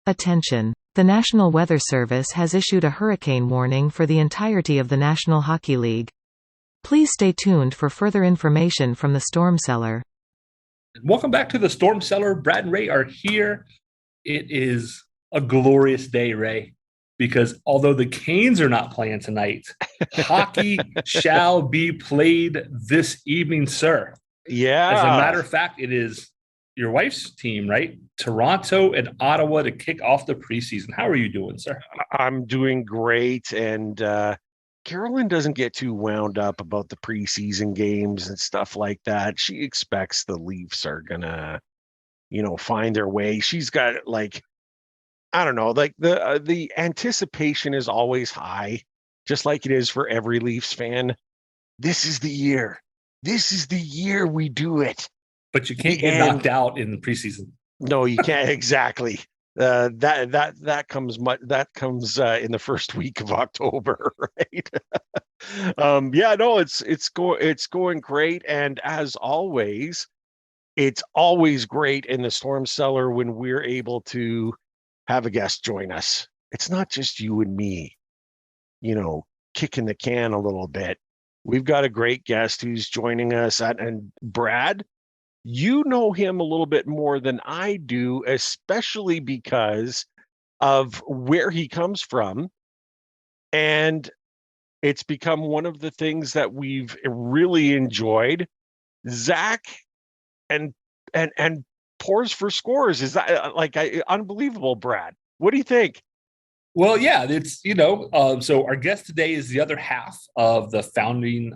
Attention! The National Weather Service has issued a hurricane warning for the entirety of the National Hockey League. Please stay tuned for further information from the Storm Cellar. Welcome back to the Storm Cellar. Brad and Ray are here. It is a glorious day, Ray, because although the Canes are not playing tonight, hockey shall be played this evening, sir. Yeah. As a matter of fact, it is your wife's team, right? Toronto and Ottawa to kick off the preseason. How are you doing, sir? I'm doing great. And Carolyn doesn't get too wound up about the preseason games and stuff like that. She expects the Leafs are going to, find their way. She's got I don't know, the anticipation is always high, just like it is for every Leafs fan. This is the year. This is the year we do it. But you can't get knocked out in the preseason. No, you can't. Exactly. That comes in the first week of October, right? It's going great, and as always, it's always great in the Storm Cellar when we're able to have a guest join us. It's not just you and me, kicking the can a little bit. We've got a great guest who's joining us, and Brad, you know him a little bit more than I do, especially because of where he comes from. And it's become one of the things that we've really enjoyed. Zach and Pours for Scores. Is that unbelievable, Brad? What do you think? Well, yeah, it's, so our guest today is the other half of the founding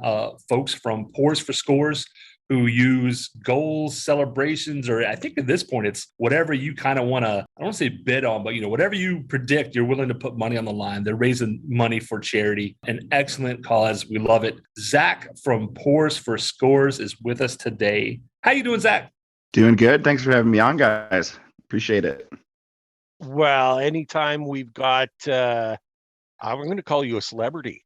folks from Pours for Scores, who use goals, celebrations, or I think at this point, it's whatever you kind of want to, I don't want to say bid on, but, whatever you predict, you're willing to put money on the line. They're raising money for charity, an excellent cause. We love it. Zach from Pours for Scores is with us today. How you doing, Zach? Doing good. Thanks for having me on, guys. Appreciate it. Well, anytime we've got, I'm going to call you a celebrity.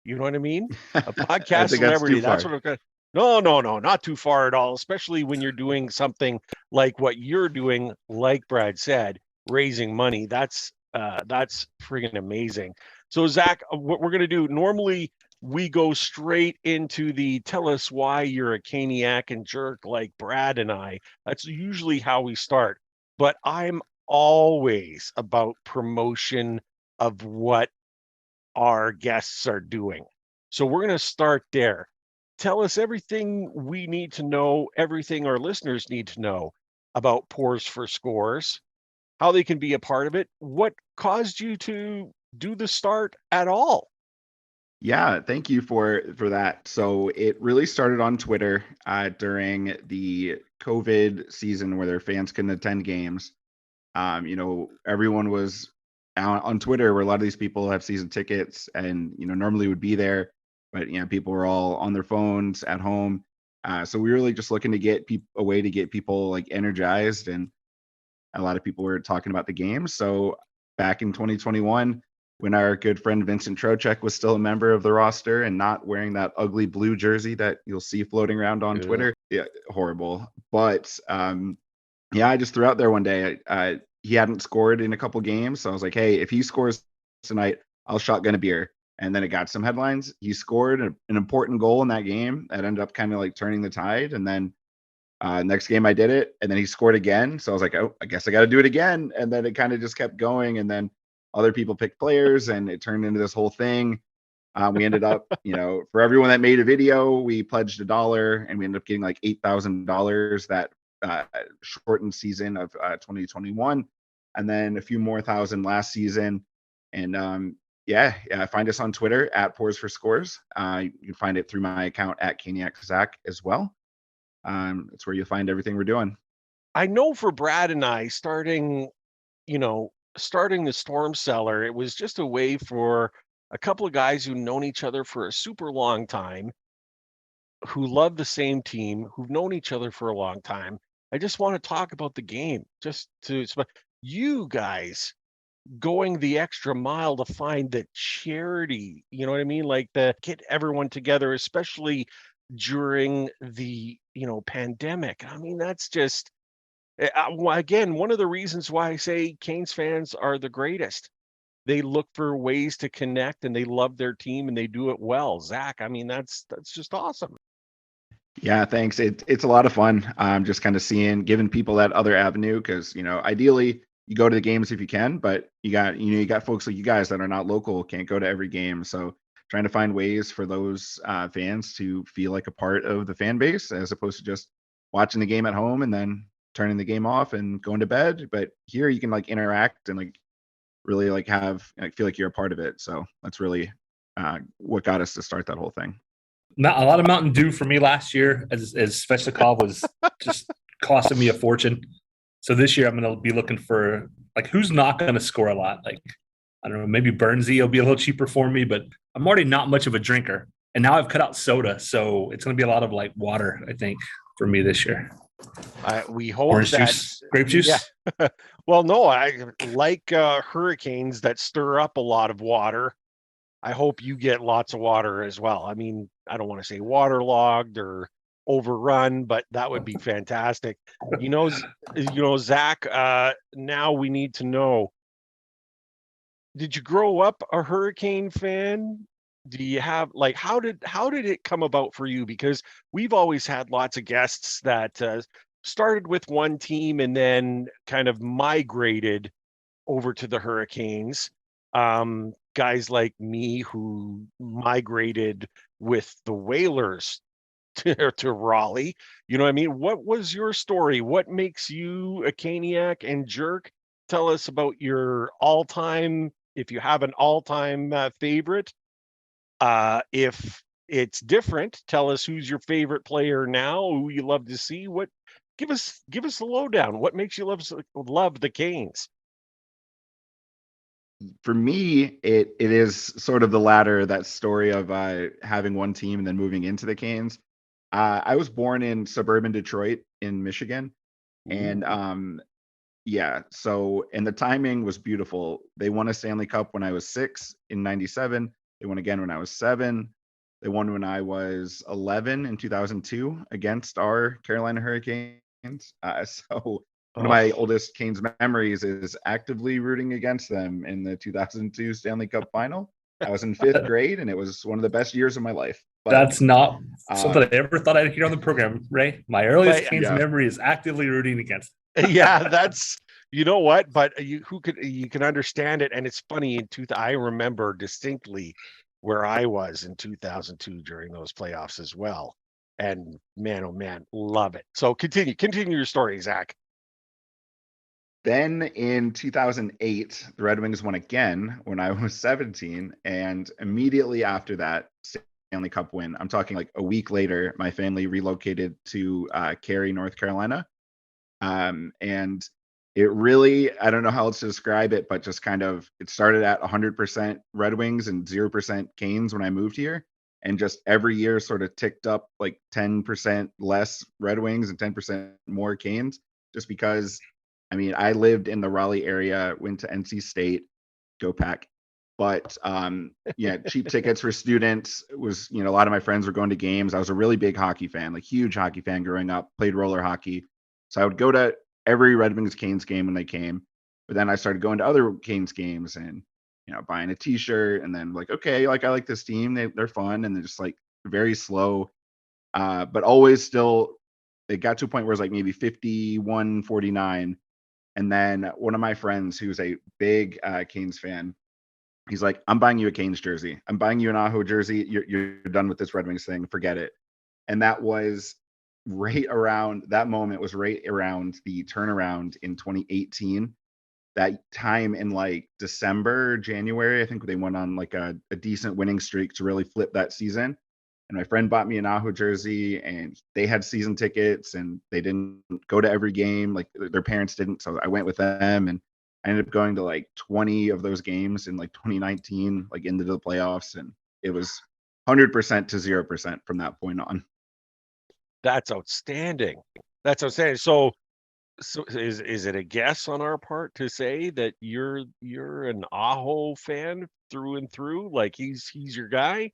You know what I mean? A podcast celebrity. That's what I'm going to. No, not too far at all, especially when you're doing something like what you're doing, like Brad said, raising money. That's friggin' amazing. So, Zach, what we're going to do, normally we go straight into the tell us why you're a Caniac and jerk like Brad and I. That's usually how we start. But I'm always about promotion of what our guests are doing. So we're going to start there. Tell us everything we need to know, everything our listeners need to know about Pours for Scores, how they can be a part of it, what caused you to do the start at all. Yeah, thank you for that. So it really started on Twitter during the COVID season where their fans couldn't attend games. Everyone was out on Twitter where a lot of these people have season tickets and, normally would be there. But people were all on their phones at home, so we were really just looking to get a way to get people energized, and a lot of people were talking about the game. So back in 2021, when our good friend Vincent Trocheck was still a member of the roster and not wearing that ugly blue jersey that you'll see floating around on Twitter, horrible. But I just threw out there one day. He hadn't scored in a couple games, so I was like, hey, if he scores tonight, I'll shotgun a beer. And then it got some headlines. He scored an important goal in that game that ended up kind of turning the tide. And then next game I did it, and then he scored again. So I was like, oh, I guess I got to do it again. And then it kind of just kept going. And then other people picked players, and it turned into this whole thing. We ended up, for everyone that made a video, we pledged $1, and we ended up getting $8,000 that shortened season of 2021, and then a few more thousand last season. And find us on Twitter at Pours for Scores. You can find it through my account at Caniac Zach as well. It's where you'll find everything we're doing. I know for Brad and I, starting the Storm Cellar, it was just a way for a couple of guys who've known each other for a super long time, who love the same team, who've known each other for a long time. I just want to talk about the game, you guys going the extra mile to find the charity, you know what I mean? Get everyone together, especially during the, pandemic. I mean, that's just Again, one of the reasons why I say Canes fans are the greatest. They look for ways to connect, and they love their team, and they do it well. Zach, I mean, that's just awesome. Yeah, thanks. It's a lot of fun. Just kind of giving people that other avenue, because ideally you go to the games if you can, but you got folks like you guys that are not local, can't go to every game. So trying to find ways for those fans to feel like a part of the fan base, as opposed to just watching the game at home and then turning the game off and going to bed. But here you can like interact and like really like feel like you're a part of it. So that's really what got us to start that whole thing. Not a lot of Mountain Dew for me last year, as Svechnikov was just costing me a fortune. So this year I'm going to be looking for like who's not going to score a lot. Like I don't know, maybe Burnsy will be a little cheaper for me, but I'm already not much of a drinker, and now I've cut out soda, so it's going to be a lot of like water, I think, for me this year. We hope orange that juice, grape juice. Yeah. Well, no, I like hurricanes that stir up a lot of water. I hope you get lots of water as well. I mean, I don't want to say waterlogged or overrun, but that would be fantastic. Zach, now we need to know, did you grow up a Hurricane fan? Do you have like how did it come about for you? Because we've always had lots of guests that started with one team and then kind of migrated over to the Hurricanes. Guys like me who migrated with the Whalers to Raleigh. You know what I mean? What was your story? What makes you a Caniac and Jerk? Tell us about your all-time, if you have an all-time favorite. If it's different, tell us who's your favorite player now, who you love to see. Give us the lowdown. What makes you love the Canes? For me, it is sort of the latter, that story of having one team and then moving into the Canes. I was born in suburban Detroit in Michigan, and and the timing was beautiful. They won a Stanley Cup when I was 6 in '97. They won again when I was 7. They won when I was 11 in 2002 against our Carolina Hurricanes. So one of my oldest Canes memories is actively rooting against them in the 2002 Stanley Cup final. I was in 5th grade, and it was one of the best years of my life. But that's not something I ever thought I'd hear on the program, Ray. My earliest Canes memory is actively rooting against them. Yeah, that's, you know what, but you can understand it. And it's funny, I remember distinctly where I was in 2002 during those playoffs as well. And man, oh man, love it. So continue your story, Zach. Then in 2008, the Red Wings won again when I was 17. And immediately after that Stanley Cup win, I'm talking like a week later, my family relocated to Cary, North Carolina. And it really, I don't know how else to describe it, but just kind of, it started at 100% Red Wings and 0% Canes when I moved here. And just every year sort of ticked up like 10% less Red Wings and 10% more Canes, just because, I mean, I lived in the Raleigh area, went to NC State, go Pack. But cheap tickets for students was, a lot of my friends were going to games. I was a really big hockey fan, like huge hockey fan growing up, played roller hockey. So I would go to every Red Wings Canes game when they came. But then I started going to other Canes games and, buying a t-shirt, and then like, okay, like I like this team. They're fun. And they're just like very slow. But always still, it got to a point where it was like maybe 51-49. And then one of my friends who's a big Canes fan, he's like, I'm buying you a Canes jersey. I'm buying you an Aho jersey. You're done with this Red Wings thing. Forget it. And that was right around the turnaround in 2018. That time in like December, January, I think they went on like a decent winning streak to really flip that season. And my friend bought me an Aho jersey, and they had season tickets, and they didn't go to every game. Like their parents didn't. So I went with them, and I ended up going to like 20 of those games in like 2019, like into the playoffs. And it was 100% to 0% from that point on. That's outstanding. So is it a guess on our part to say that you're an Aho fan through and through? Like he's your guy?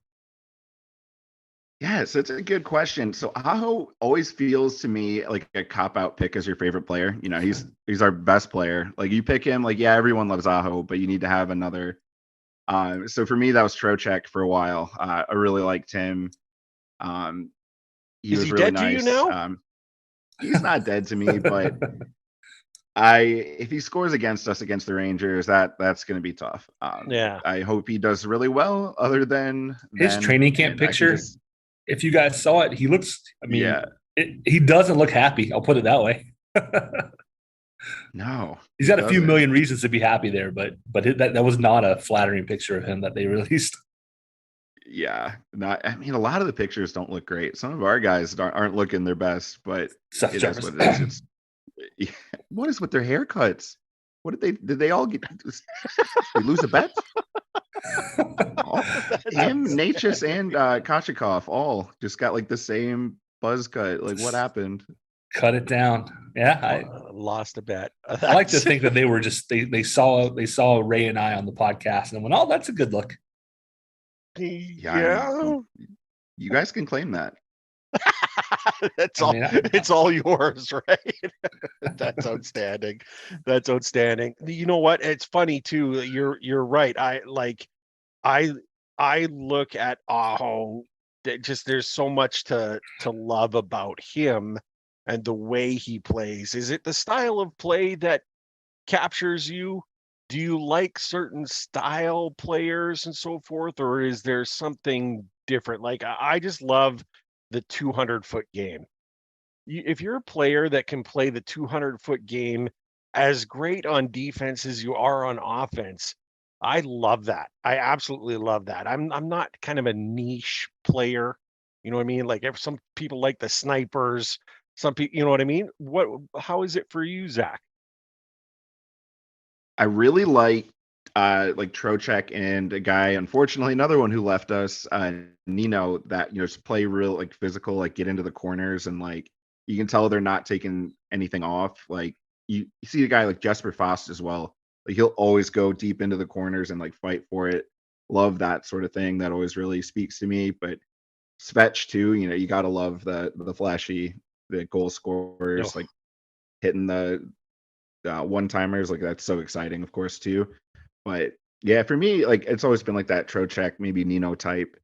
Yes, it's a good question. So Aho always feels to me like a cop-out pick as your favorite player. You know, he's our best player. Like you pick him, like yeah, everyone loves Aho, but you need to have another. So for me, that was Trocheck for a while. I really liked him. Um, he Is was he really dead to you nice. now? He's not dead to me, but if he scores against us against the Rangers, that's going to be tough. Yeah. I hope he does really well. Other than His then, training camp and I can picture, just if you guys saw it, he looks, I mean, yeah, he doesn't look happy. I'll put it that way. no, He's he got a few doesn't. million reasons to be happy there, but that was not a flattering picture of him that they released. Yeah, not. I mean, a lot of the pictures don't look great. Some of our guys aren't looking their best, but Seth it is Jarvis. what it is. It's what is with their haircuts? What did they all get? We lose a bet? Him, Natchez, and Kochikov all just got like the same buzz cut. Like, what happened? Cut it down. Yeah, Lost a bet. I like to think that they were just they saw Ray and I on the podcast and went, oh, that's a good look. Yeah. You guys can claim that. That's all. It's all yours, right? That's outstanding. That's outstanding. You know what? It's funny too. You're right. I look at Aho. There's so much to love about him and the way he plays. Is it the style of play that captures you? Do you like certain style players and so forth, or is there something different? Like I just love the 200-foot game. If you're a player that can play the 200-foot game as great on defense as you are on offense, I love that. I absolutely love that. I'm not kind of a niche player. You know what I mean? Like if some people like the snipers, some people, you know what I mean? How is it for you, Zach? I really like Trocheck and a guy, unfortunately, another one who left us, Nino, that just play real like physical, like get into the corners and like you can tell they're not taking anything off. Like you see a guy like Jesper Fast as well. Like he'll always go deep into the corners and like fight for it. Love that sort of thing. That always really speaks to me. But Svetch too, you gotta love the flashy, the goal No. scorers, like hitting the one timers, like that's so exciting, of course, too. But yeah, for me, like it's always been like that Trocheck, maybe Nino type.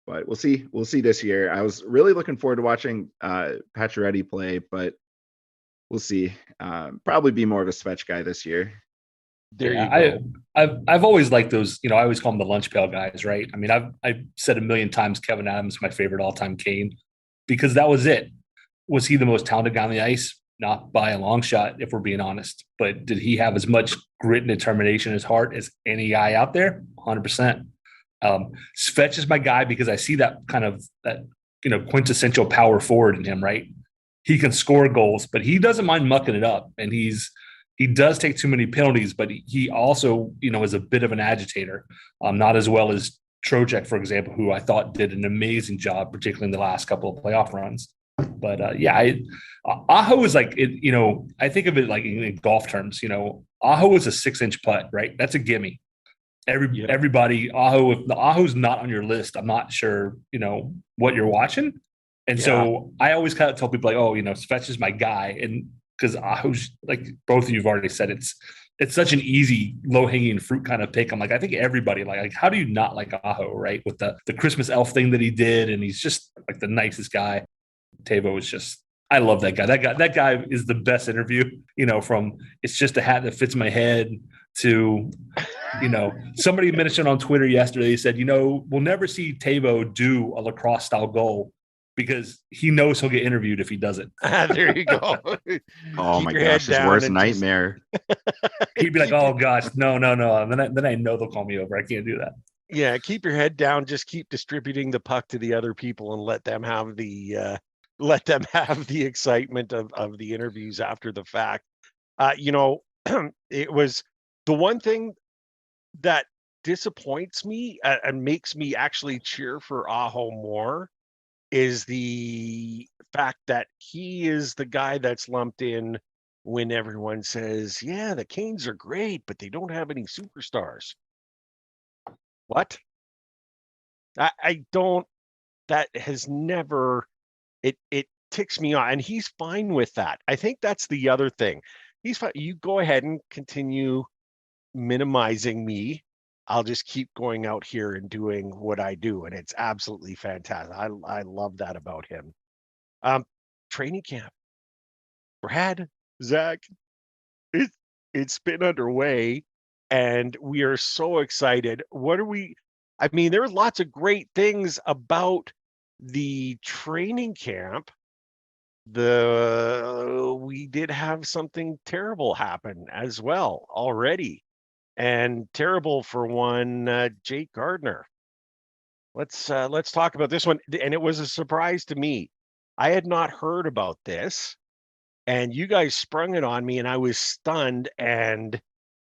But we'll see. We'll see this year. I was really looking forward to watching Pacioretty play, but we'll see. Probably be more of a Svetch guy this year. There you go. I've always liked those. I always call them the lunch pail guys, right? I mean, I've said a million times Kevin Adams my favorite all time Kane because that was it. Was he the most talented guy on the ice? Not by a long shot, if we're being honest. But did he have as much grit and determination in his heart as any guy out there? 100%. Svetch is my guy because I see that kind of that quintessential power forward in him, right? He can score goals, but he doesn't mind mucking it up, and he does take too many penalties, but he also is a bit of an agitator, not as well as Trocheck, for example, who I thought did an amazing job, particularly in the last couple of playoff runs. But Aho is like it. I think of it like in golf terms. Aho is a 6-inch putt, right? That's a gimme. Everybody, Aho. If the Aho's not on your list, I'm not sure what you're watching. And so I always kind of tell people like, oh, Svetch is my guy, and because Aho's like both of you've already said, it's such an easy low hanging fruit kind of pick. I'm like, I think everybody like how do you not like Aho, right? With the Christmas elf thing that he did, and he's just like the nicest guy. Tavo is just, I love that guy. That guy is the best interview, from it's just a hat that fits my head to, somebody mentioned on Twitter yesterday, he said, we'll never see Tavo do a lacrosse style goal because he knows he'll get interviewed if he doesn't. There you go. Oh my gosh, his worst nightmare. He'd be like, oh gosh, no. And then I know they'll call me over. I can't do that. Yeah, keep your head down. Just keep distributing the puck to the other people and let them have the excitement of the interviews after the fact. It was the one thing that disappoints me and makes me actually cheer for Aho more is the fact that he is the guy that's lumped in when everyone says, yeah, the Canes are great, but they don't have any superstars. What? I don't. that has never, it ticks me off, and he's fine with that. I think that's the other thing. He's fine. You go ahead and continue minimizing me. I'll just keep going out here and doing what I do, and it's absolutely fantastic. I love that about him. Training camp, Brad, Zach, it's been underway, and we are so excited. I mean, there were lots of great things about the training camp. We did have something terrible happen as well already, and terrible for one, Jake Gardiner. Let's talk about this one, and it was a surprise to me. I had not heard about this, and you guys sprung it on me, and I was stunned and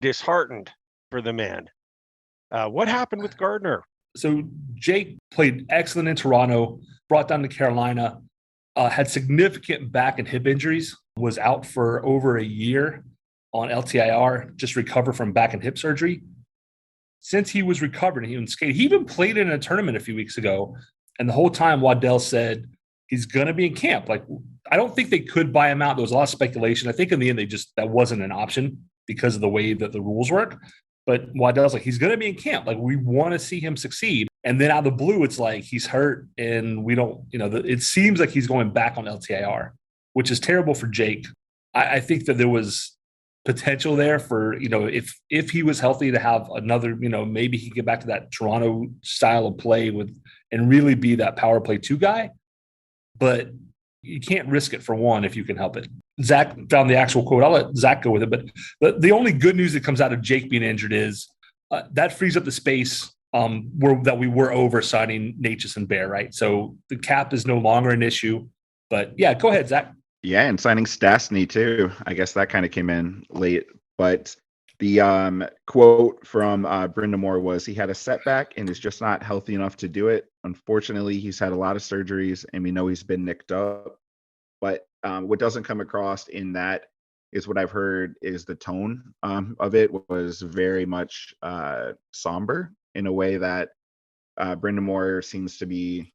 disheartened for the man. What happened with Gardiner? So Jake played excellent in Toronto, brought down to Carolina, had significant back and hip injuries, was out for over a year on LTIR, just recovered from back and hip surgery. Since he was recovered, he even played in a tournament a few weeks ago. And the whole time Waddell said he's going to be in camp. Like, I don't think they could buy him out. There was a lot of speculation. I think in the end, that wasn't an option because of the way that the rules work. But Waddell's like, he's going to be in camp. Like, we want to see him succeed. And then out of the blue, it's like he's hurt, and we don't, it seems like he's going back on LTIR, which is terrible for Jake. I think that there was potential there for, if he was healthy to have another, maybe he could get back to that Toronto style of play and really be that power play 2 guy. But you can't risk it for one if you can help it. Zach found the actual quote. I'll let Zach go with it. But the only good news that comes out of Jake being injured is that frees up the space that we were over signing Natchez and Bear, right? So the cap is no longer an issue. But yeah, go ahead, Zach. Yeah, and signing Stastny too. I guess that kind of came in late. But the quote from Brindamore was, he had a setback and is just not healthy enough to do it. Unfortunately, he's had a lot of surgeries, and we know he's been nicked up. But what doesn't come across in that is what I've heard is the tone of it was very much somber, in a way that Brindamore seems to be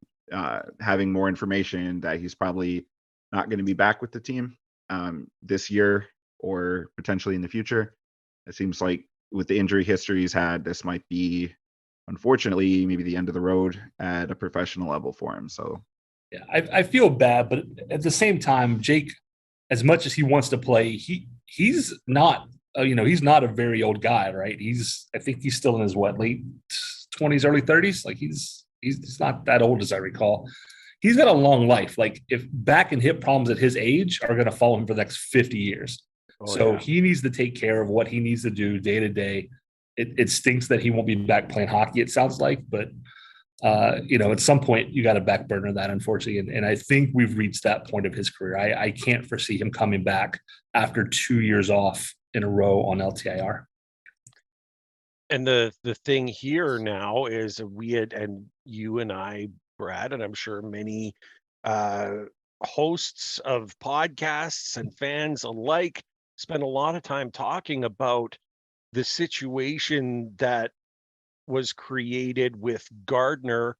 having more information that he's probably not going to be back with the team this year or potentially in the future. It seems like with the injury history he's had, this might be, unfortunately, maybe the end of the road at a professional level for him. So yeah, I feel bad, but at the same time, Jake, as much as he wants to play, he's not he's not a very old guy, right? I think he's still in his late 20s, early 30s. Like he's not that old as I recall. He's got a long life. Like, if back and hip problems at his age are going to follow him for the next 50 years. He needs to take care of what he needs to do day to day. It stinks that he won't be back playing hockey, it sounds like, but at some point you got to back burner that, unfortunately. And I think we've reached that point of his career. I can't foresee him coming back after 2 years off in a row on LTIR. And the thing here now is and you and I, Brad, and I'm sure many hosts of podcasts and fans alike spend a lot of time talking about the situation that was created with Gardiner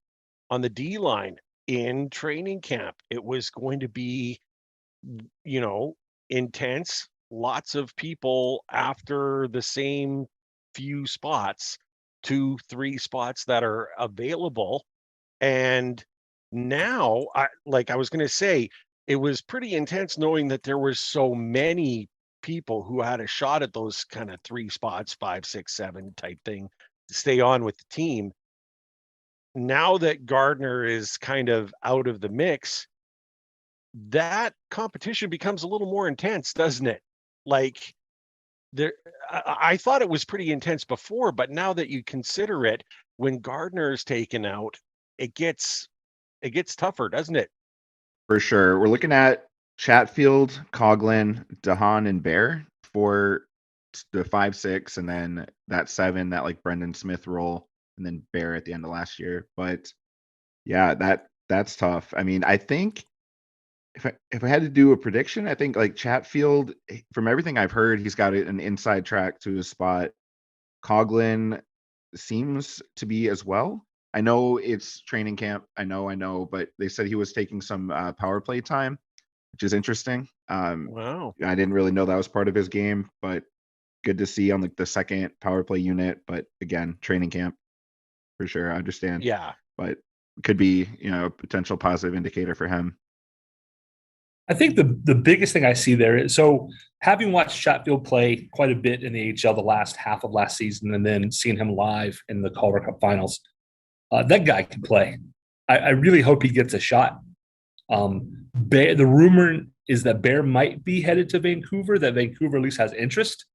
on the D line in training camp. It was going to be, intense, lots of people after the same few spots, 2-3 spots that are available. And now, I was going to say, it was pretty intense knowing that there were so many people who had a shot at those kind of 3 spots, 5, 6, 7 type thing, to stay on with the team. Now that Gardiner is kind of out of the mix, that competition becomes a little more intense, doesn't it? Like, I thought it was pretty intense before, but now that you consider it, when Gardiner is taken out, it gets tougher, doesn't it? for sure, we're looking at Chatfield, Coughlin, Haan, and Bear for the 5-6, and then that 7, that like Brendan Smith role, and then Bear at the end of last year. But yeah, that's tough. I mean, I think if I had to do a prediction, I think like Chatfield, from everything I've heard, he's got an inside track to his spot. Coughlin seems to be as well. I know it's training camp. I know, but they said he was taking some power play time, which is interesting. Wow. I didn't really know that was part of his game, but good to see on like the second power play unit. But again, training camp for sure. I understand. Yeah. But could be, a potential positive indicator for him. I think the biggest thing I see there is, so having watched Chatfield play quite a bit in the AHL the last half of last season, and then seeing him live in the Calder Cup finals, that guy can play. I really hope he gets a shot. The rumor is that Bear might be headed to Vancouver, that Vancouver at least has interest.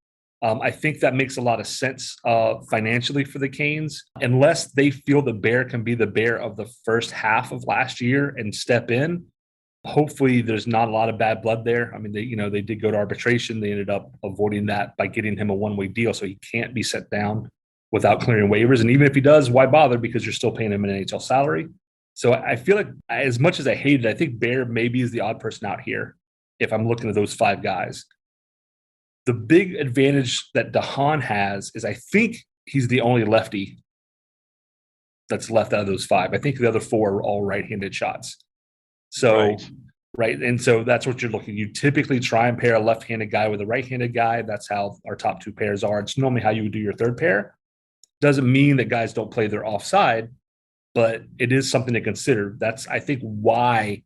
I think that makes a lot of sense financially for the Canes, unless they feel the Bear can be the Bear of the first half of last year and step in. Hopefully there's not a lot of bad blood there. I mean, they did go to arbitration. They ended up avoiding that by getting him a one-way deal, so he can't be set down without clearing waivers. And even if he does, why bother? Because you're still paying him an NHL salary. So I feel like, as much as I hate it, I think Bear maybe is the odd person out here if I'm looking at those five guys. The big advantage that Haan has is I think he's the only lefty that's left out of those five. I think the other four are all right-handed shots. So, right. And so that's what you're looking. You typically try and pair a left-handed guy with a right-handed guy. That's how our top two pairs are. It's normally how you would do your third pair. Doesn't mean that guys don't play their offside, but it is something to consider. That's, I think, why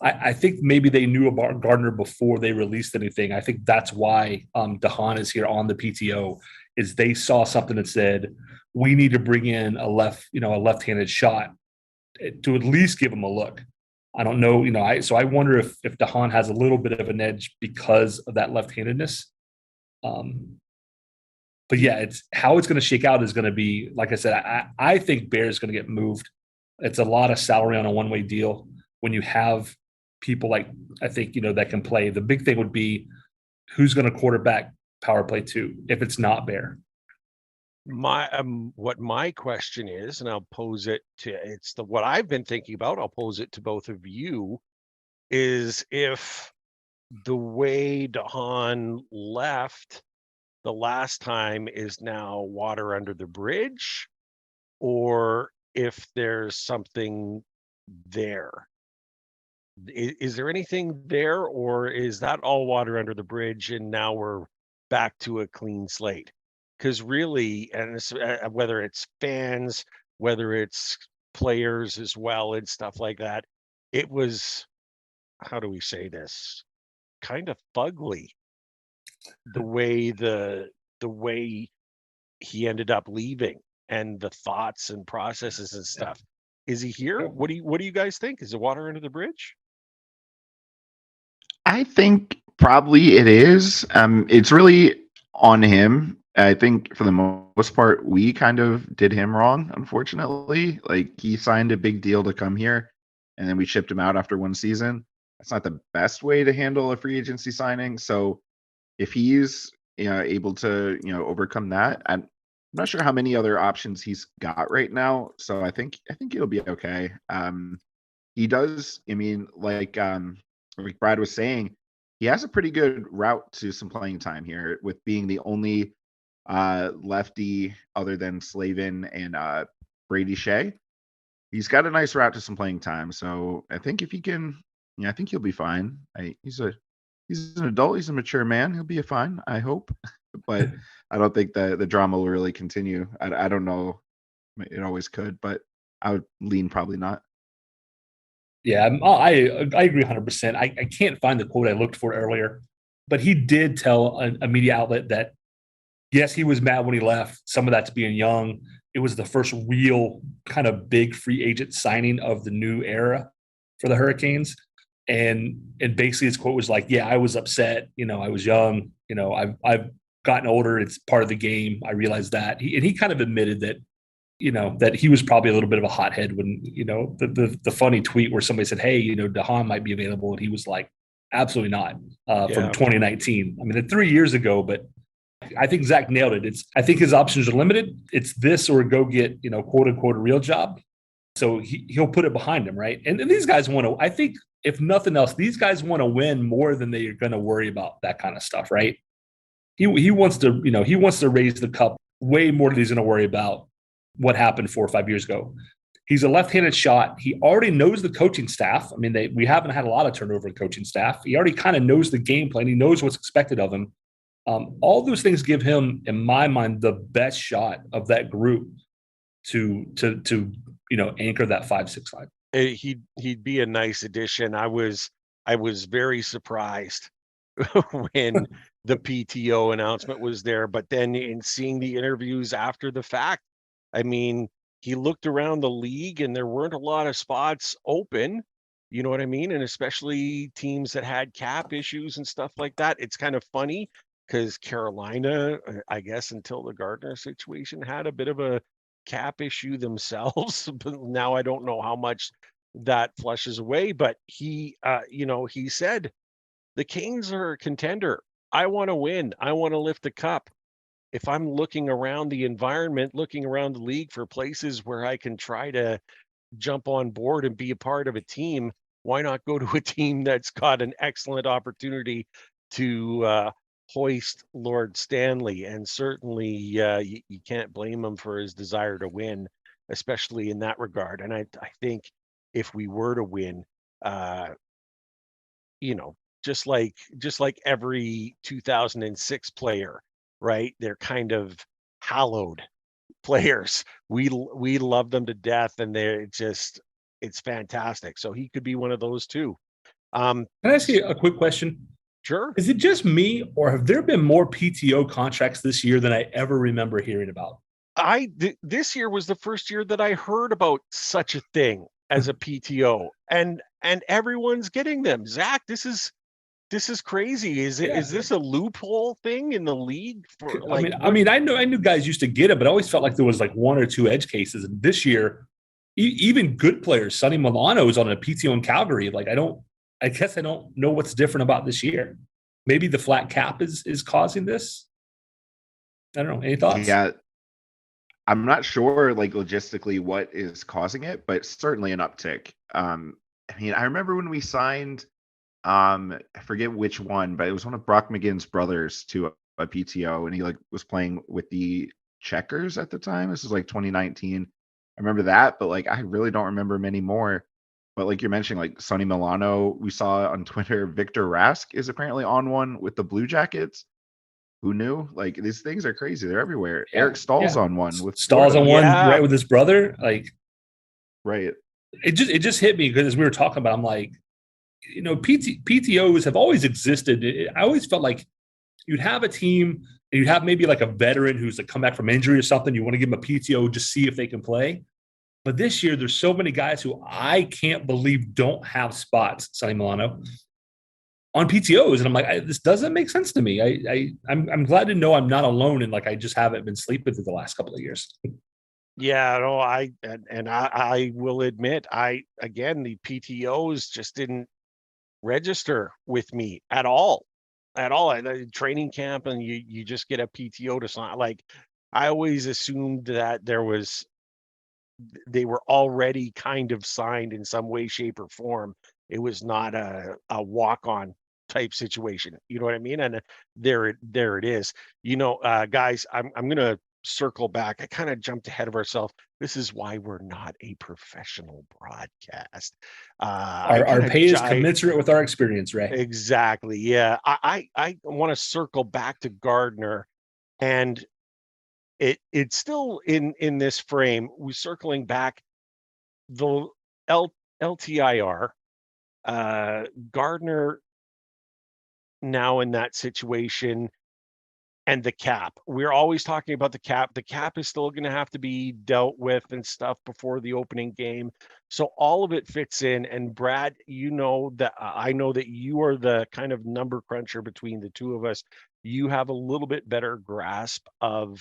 I think maybe they knew about Gardiner before they released anything. I think that's why Haan is here on the PTO, is they saw something that said, we need to bring in a left-handed shot to at least give him a look. I don't know, so I wonder if Haan has a little bit of an edge because of that left-handedness. But yeah, it's how it's going to shake out is going to be, like I said, I think Bear is going to get moved. It's a lot of salary on a one-way deal when you have people like, I think, that can play. The big thing would be who's going to quarterback power play 2 if it's not Bear. What my question is, and I'll pose it to, what I've been thinking about, I'll pose it to both of you, is if the way Haan left the last time is now water under the bridge, or if there's something there. Is there anything there, or is that all water under the bridge and now we're back to a clean slate? Because really, and it's, whether it's fans, whether it's players as well and stuff like that, it was, how do we say this, kind of fugly the way he ended up leaving, and the thoughts and processes and stuff. Is he here? What do you guys think? Is it water under the bridge? I think probably it is. It's really on him. I think for the most part, we kind of did him wrong, unfortunately. Like, he signed a big deal to come here, and then we shipped him out after one season. That's not the best way to handle a free agency signing. So if he's able to overcome that, I'm not sure how many other options he's got right now. So I think it'll be okay. He does. I mean, like Brad was saying, he has a pretty good route to some playing time here, with being the only lefty other than Slavin and Brady Shea. He's got a nice route to some playing time. So I think if he can, I think he'll be fine. He's an adult. He's a mature man. He'll be fine, I hope. But I don't think the drama will really continue. I don't know. It always could, but I would lean probably not. Yeah, I agree 100%. I can't find the quote I looked for earlier, but he did tell a media outlet that, yes, he was mad when he left. Some of that's being young. It was the first real kind of big free agent signing of the new era for the Hurricanes. And basically his quote was like, yeah, I was upset. I was young. I've gotten older. It's part of the game. I realized that. He kind of admitted that, that he was probably a little bit of a hothead when, the funny tweet where somebody said, hey, Haan might be available. And he was like, absolutely not, from 2019. I mean, 3 years ago, but I think Zach nailed it. I think his options are limited. It's this or go get, quote unquote, a real job. So he'll put it behind him, right? And these guys want to, I think, if nothing else, these guys want to win more than they are going to worry about that kind of stuff, right? He wants to, he wants to raise the cup way more than he's going to worry about what happened 4 or 5 years ago. He's a left-handed shot. He already knows the coaching staff. I mean, we haven't had a lot of turnover in coaching staff. He already kind of knows the game plan. He knows what's expected of him. All those things give him, in my mind, the best shot of that group to anchor that 5-6-5. He'd be a nice addition. I was very surprised when the PTO announcement was there, but then in seeing the interviews after the fact, I mean, he looked around the league and there weren't a lot of spots open, you know what I mean? And especially teams that had cap issues and stuff like that. It's kind of funny because Carolina, I guess until the Gardiner situation, had a bit of a cap issue themselves. But now I don't know how much that flushes away, but he said, the Kings are a contender. I want to win. I want to lift the cup. If I'm looking around the environment, looking around the league for places where I can try to jump on board and be a part of a team, why not go to a team that's got an excellent opportunity to hoist Lord Stanley? And certainly you can't blame him for his desire to win, especially in that regard. And I think if we were to win, just like every 2006 player, right? They're kind of hallowed players. We love them to death, and it's fantastic. So he could be one of those too. Can I ask you a quick question? Sure. Is it just me, or have there been more PTO contracts this year than I ever remember hearing about? This year was the first year that I heard about such a thing as a PTO, and everyone's getting them. Zach, this is crazy. Is this a loophole thing in the league? I knew guys used to get it, but I always felt like there was like one or two edge cases. And this year, even good players, Sonny Milano is on a PTO in Calgary. Like I guess I don't know what's different about this year. Maybe the flat cap is causing this. I don't know. Any thoughts? Yeah, I'm not sure like logistically what is causing it, but certainly an uptick. I remember when we signed. I forget which one, but it was one of Brock McGinn's brothers to a PTO, and he was playing with the Checkers at the time. This was like 2019. I remember that, but I really don't remember many more. But like you're mentioning, like Sonny Milano, we saw on Twitter, Victor Rask is apparently on one with the Blue Jackets. Who knew? Like these things are crazy. They're everywhere. Yeah, Eric Stahl's on one with Stahl's Florida. on one right with his brother. Right. It just hit me because as we were talking about, I'm like, PTOs have always existed. I always felt like you'd have a team and you'd have maybe like a veteran who's come back from injury or something. You want to give them a PTO, just see if they can play. But this year, there's so many guys who I can't believe don't have spots, Sonny Milano, on PTOs. And I'm like, this doesn't make sense to me. I'm glad to know I'm not alone and I just haven't been sleeping through the last couple of years. Yeah, no, I will admit, the PTOs just didn't register with me at all. Training camp, and you just get a PTO to sign. I always assumed that they were already kind of signed in some way, shape, or form. It was not a walk-on type situation. You know what I mean? And there it is. Guys, I'm gonna circle back. I kind of jumped ahead of ourselves. This is why we're not a professional broadcast. Our pay is commensurate with our experience, right? Exactly. Yeah. I want to circle back to Gardiner, and it's still in this frame. We're circling back the LTIR, Gardiner now in that situation. And the cap. We're always talking about the cap. The cap is still going to have to be dealt with and stuff before the opening game. So all of it fits in. And Brad, I know that you are the kind of number cruncher between the two of us. You have a little bit better grasp of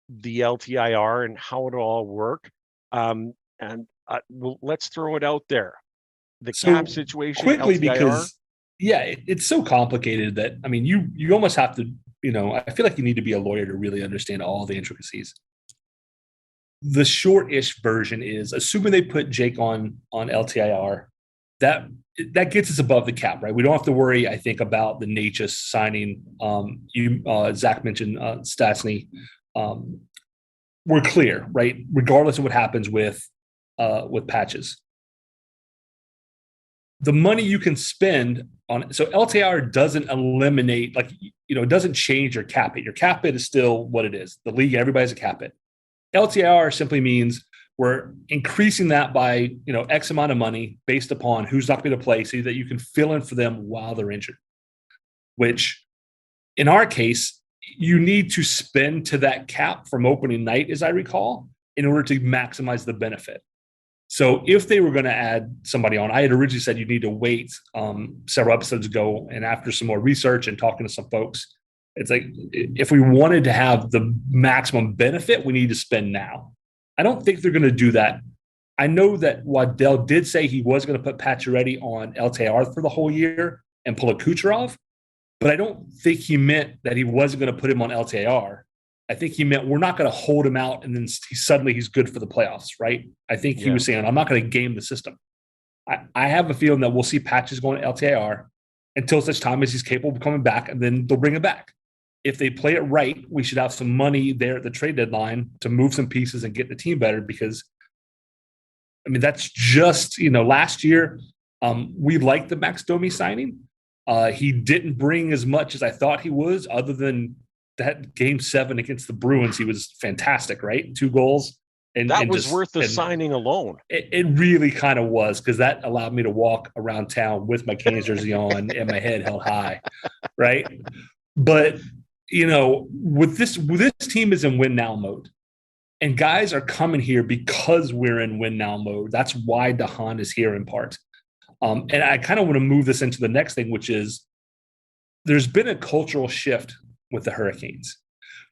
the LTIR and how it'll all work. Let's throw it out there. The cap situation quickly, LTIR, because it's so complicated that you almost have to. I feel like you need to be a lawyer to really understand all the intricacies. The short-ish version is, assuming they put Jake on LTIR, that gets us above the cap, right? We don't have to worry, I think, about the Natchez signing. Zach mentioned Stastny. We're clear, right? Regardless of what happens with with patches. The money you can spend on, so LTIR doesn't eliminate, like, it doesn't change your cap hit. Your cap hit is still what it is. The league, everybody's a cap hit. LTIR simply means we're increasing that by, X amount of money based upon who's not going to play so that you can fill in for them while they're injured, which in our case, you need to spend to that cap from opening night, as I recall, in order to maximize the benefit. So if they were going to add somebody on, I had originally said you need to wait several episodes ago. And after some more research and talking to some folks, it's like, if we wanted to have the maximum benefit, we need to spend now. I don't think they're going to do that. I know that Waddell did say he was going to put Pacioretty on LTIR for the whole year and pull a Kucherov, but I don't think he meant that he wasn't going to put him on LTIR. I think he meant we're not going to hold him out and then suddenly he's good for the playoffs, right? I think he was saying, I'm not going to game the system. I have a feeling that we'll see Patches going to LTIR until such time as he's capable of coming back, and then they'll bring him back. If they play it right, we should have some money there at the trade deadline to move some pieces and get the team better, because, that's just, last year we liked the Max Domi signing. He didn't bring as much as I thought he was, other than that Game 7 against the Bruins. He was fantastic, right? 2 goals. And that was worth the signing alone. It really kind of was, because that allowed me to walk around town with my Canes jersey on and my head held high, right? But, with this team is in win now mode. And guys are coming here because we're in win now mode. That's why Haan is here in part. And I kind of want to move this into the next thing, which is there's been a cultural shift with the Hurricanes.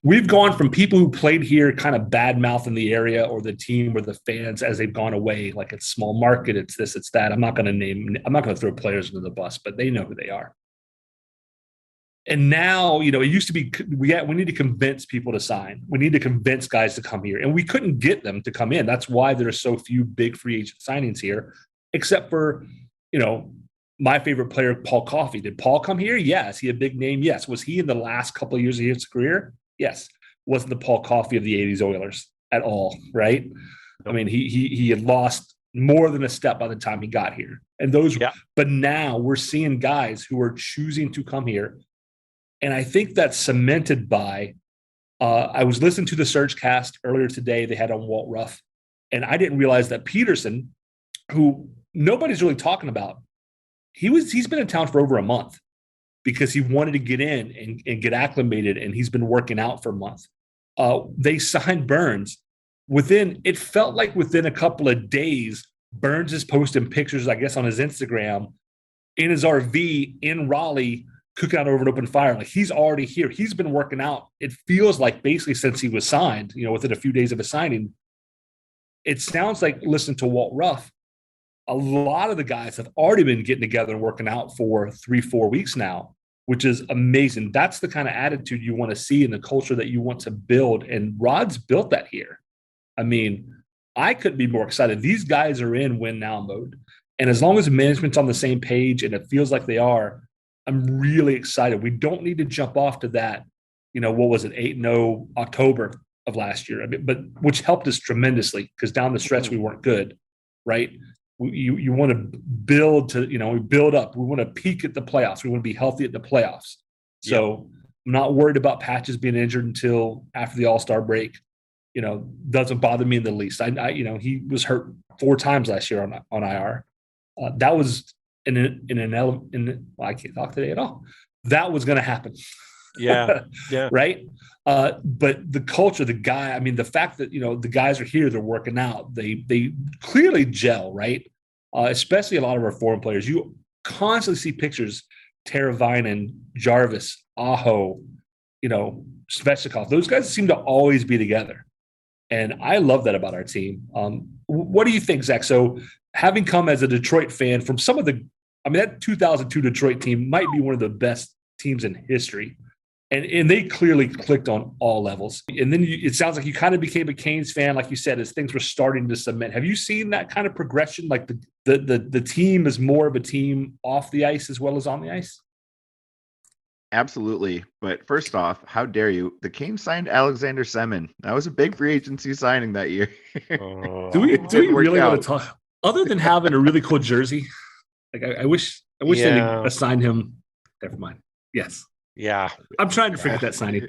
We've gone from people who played here kind of bad mouthing the area or the team or the fans as they've gone away, like it's small market, it's this, it's that. I'm not going to throw players under the bus, but they know who they are. And now, it used to be, we need to convince people to sign. We need to convince guys to come here. And we couldn't get them to come in. That's why there are so few big free agent signings here, except for, my favorite player, Paul Coffey. Did Paul come here? Yes. He a big name? Yes. Was he in the last couple of years of his career? Yes. Wasn't the Paul Coffey of the 80s Oilers at all, right? He had lost more than a step by the time he got here. And but now we're seeing guys who are choosing to come here. And I think that's cemented by, I was listening to the Surge cast earlier today. They had on Walt Ruff. And I didn't realize that Peterson, who nobody's really talking about, he's been in town for over a month because he wanted to get in and get acclimated, and he's been working out for a month. They signed Burns. It felt like within a couple of days, Burns is posting pictures, I guess, on his Instagram in his RV in Raleigh, cooking out over an open fire. Like, he's already here. He's been working out. It feels like basically since he was signed, within a few days of his signing. It sounds like, listen to Walt Ruff, a lot of the guys have already been getting together and working out for 3-4 weeks now, which is amazing. That's the kind of attitude you want to see in the culture that you want to build. And Rod's built that here. I couldn't be more excited. These guys are in win now mode. And as long as management's on the same page, and it feels like they are, I'm really excited. We don't need to jump off to that, what was it, 8-0 October of last year, but which helped us tremendously, because down the stretch we weren't good, right? You want to build to, we build up. We want to peak at the playoffs. We want to be healthy at the playoffs. So I'm not worried about Patches being injured until after the All-Star break. Doesn't bother me in the least. He was hurt 4 times last year on IR. That was I can't talk today at all. That was going to happen. Yeah. Right. But the culture, the fact that, the guys are here, they're working out, they clearly gel, right? Especially a lot of our foreign players. You constantly see pictures, Teravainen, Jarvis, Aho, Svechnikov. Those guys seem to always be together. And I love that about our team. What do you think, Zach? So having come as a Detroit fan from some of that 2002 Detroit team might be one of the best teams in history. And they clearly clicked on all levels. And then it sounds like you kind of became a Canes fan, like you said, as things were starting to cement. Have you seen that kind of progression? Like the team is more of a team off the ice as well as on the ice? Absolutely. But first off, how dare you? The Canes signed Alexander Semin. That was a big free agency signing that year. Do we didn't work really want out. to talk other than having a really cool jersey? Like I wish they assigned him. Never mind. Yes. Yeah. I'm trying to forget that signing.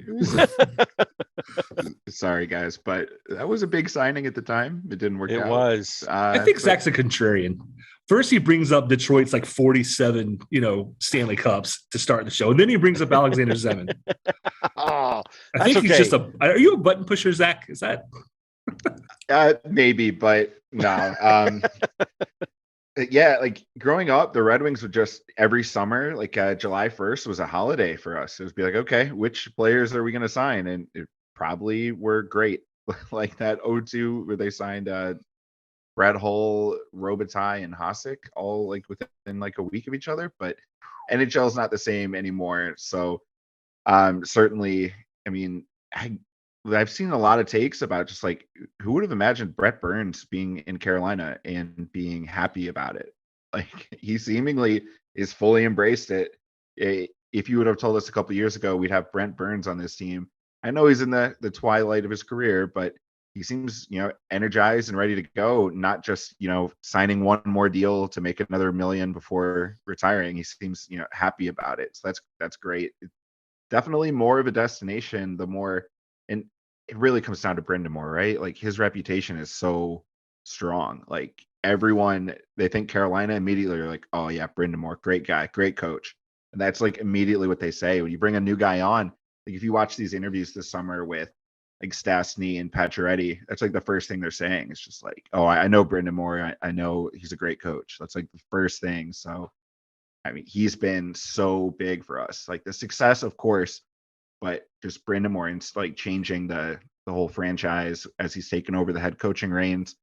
Sorry, guys, but that was a big signing at the time. It didn't work out. It was. I think Zach's a contrarian. First, he brings up Detroit's like 47, Stanley Cups to start the show. And then he brings up Alexander Zeman. Oh, I think he's just are you a button pusher, Zach? Is that? Maybe, but no. Yeah, like growing up, the Red Wings would just every summer, like July 1st was a holiday for us. It would be like, okay, which players are we going to sign? And it probably were great. Like that 0-2 where they signed Brad Hull, Robitaille, and Hasek all like within like a week of each other. But NHL is not the same anymore. So certainly, I mean, I've seen a lot of takes about just like who would have imagined Brett Burns being in Carolina and being happy about it. Like he seemingly is fully embraced it. If you would have told us a couple of years ago we'd have Brent Burns on this team, I know he's in the twilight of his career, but he seems energized and ready to go. Not just signing one more deal to make another $1 million before retiring. He seems happy about it. So that's great. Definitely more of a destination. The more. And it really comes down to Brind'Amour, right? Like his reputation is so strong. Like everyone, they think Carolina immediately are like, oh yeah, Brind'Amour, great guy, great coach. And that's like immediately what they say. When you bring a new guy on, like if you watch these interviews this summer with like Stastny and Pacioretty, that's like the first thing they're saying. It's just like, oh, I know Brind'Amour. I know he's a great coach. That's like the first thing. So, I mean, he's been so big for us. Like the success, of course, but just Brind'Amour and like changing the whole franchise as he's taken over the head coaching reins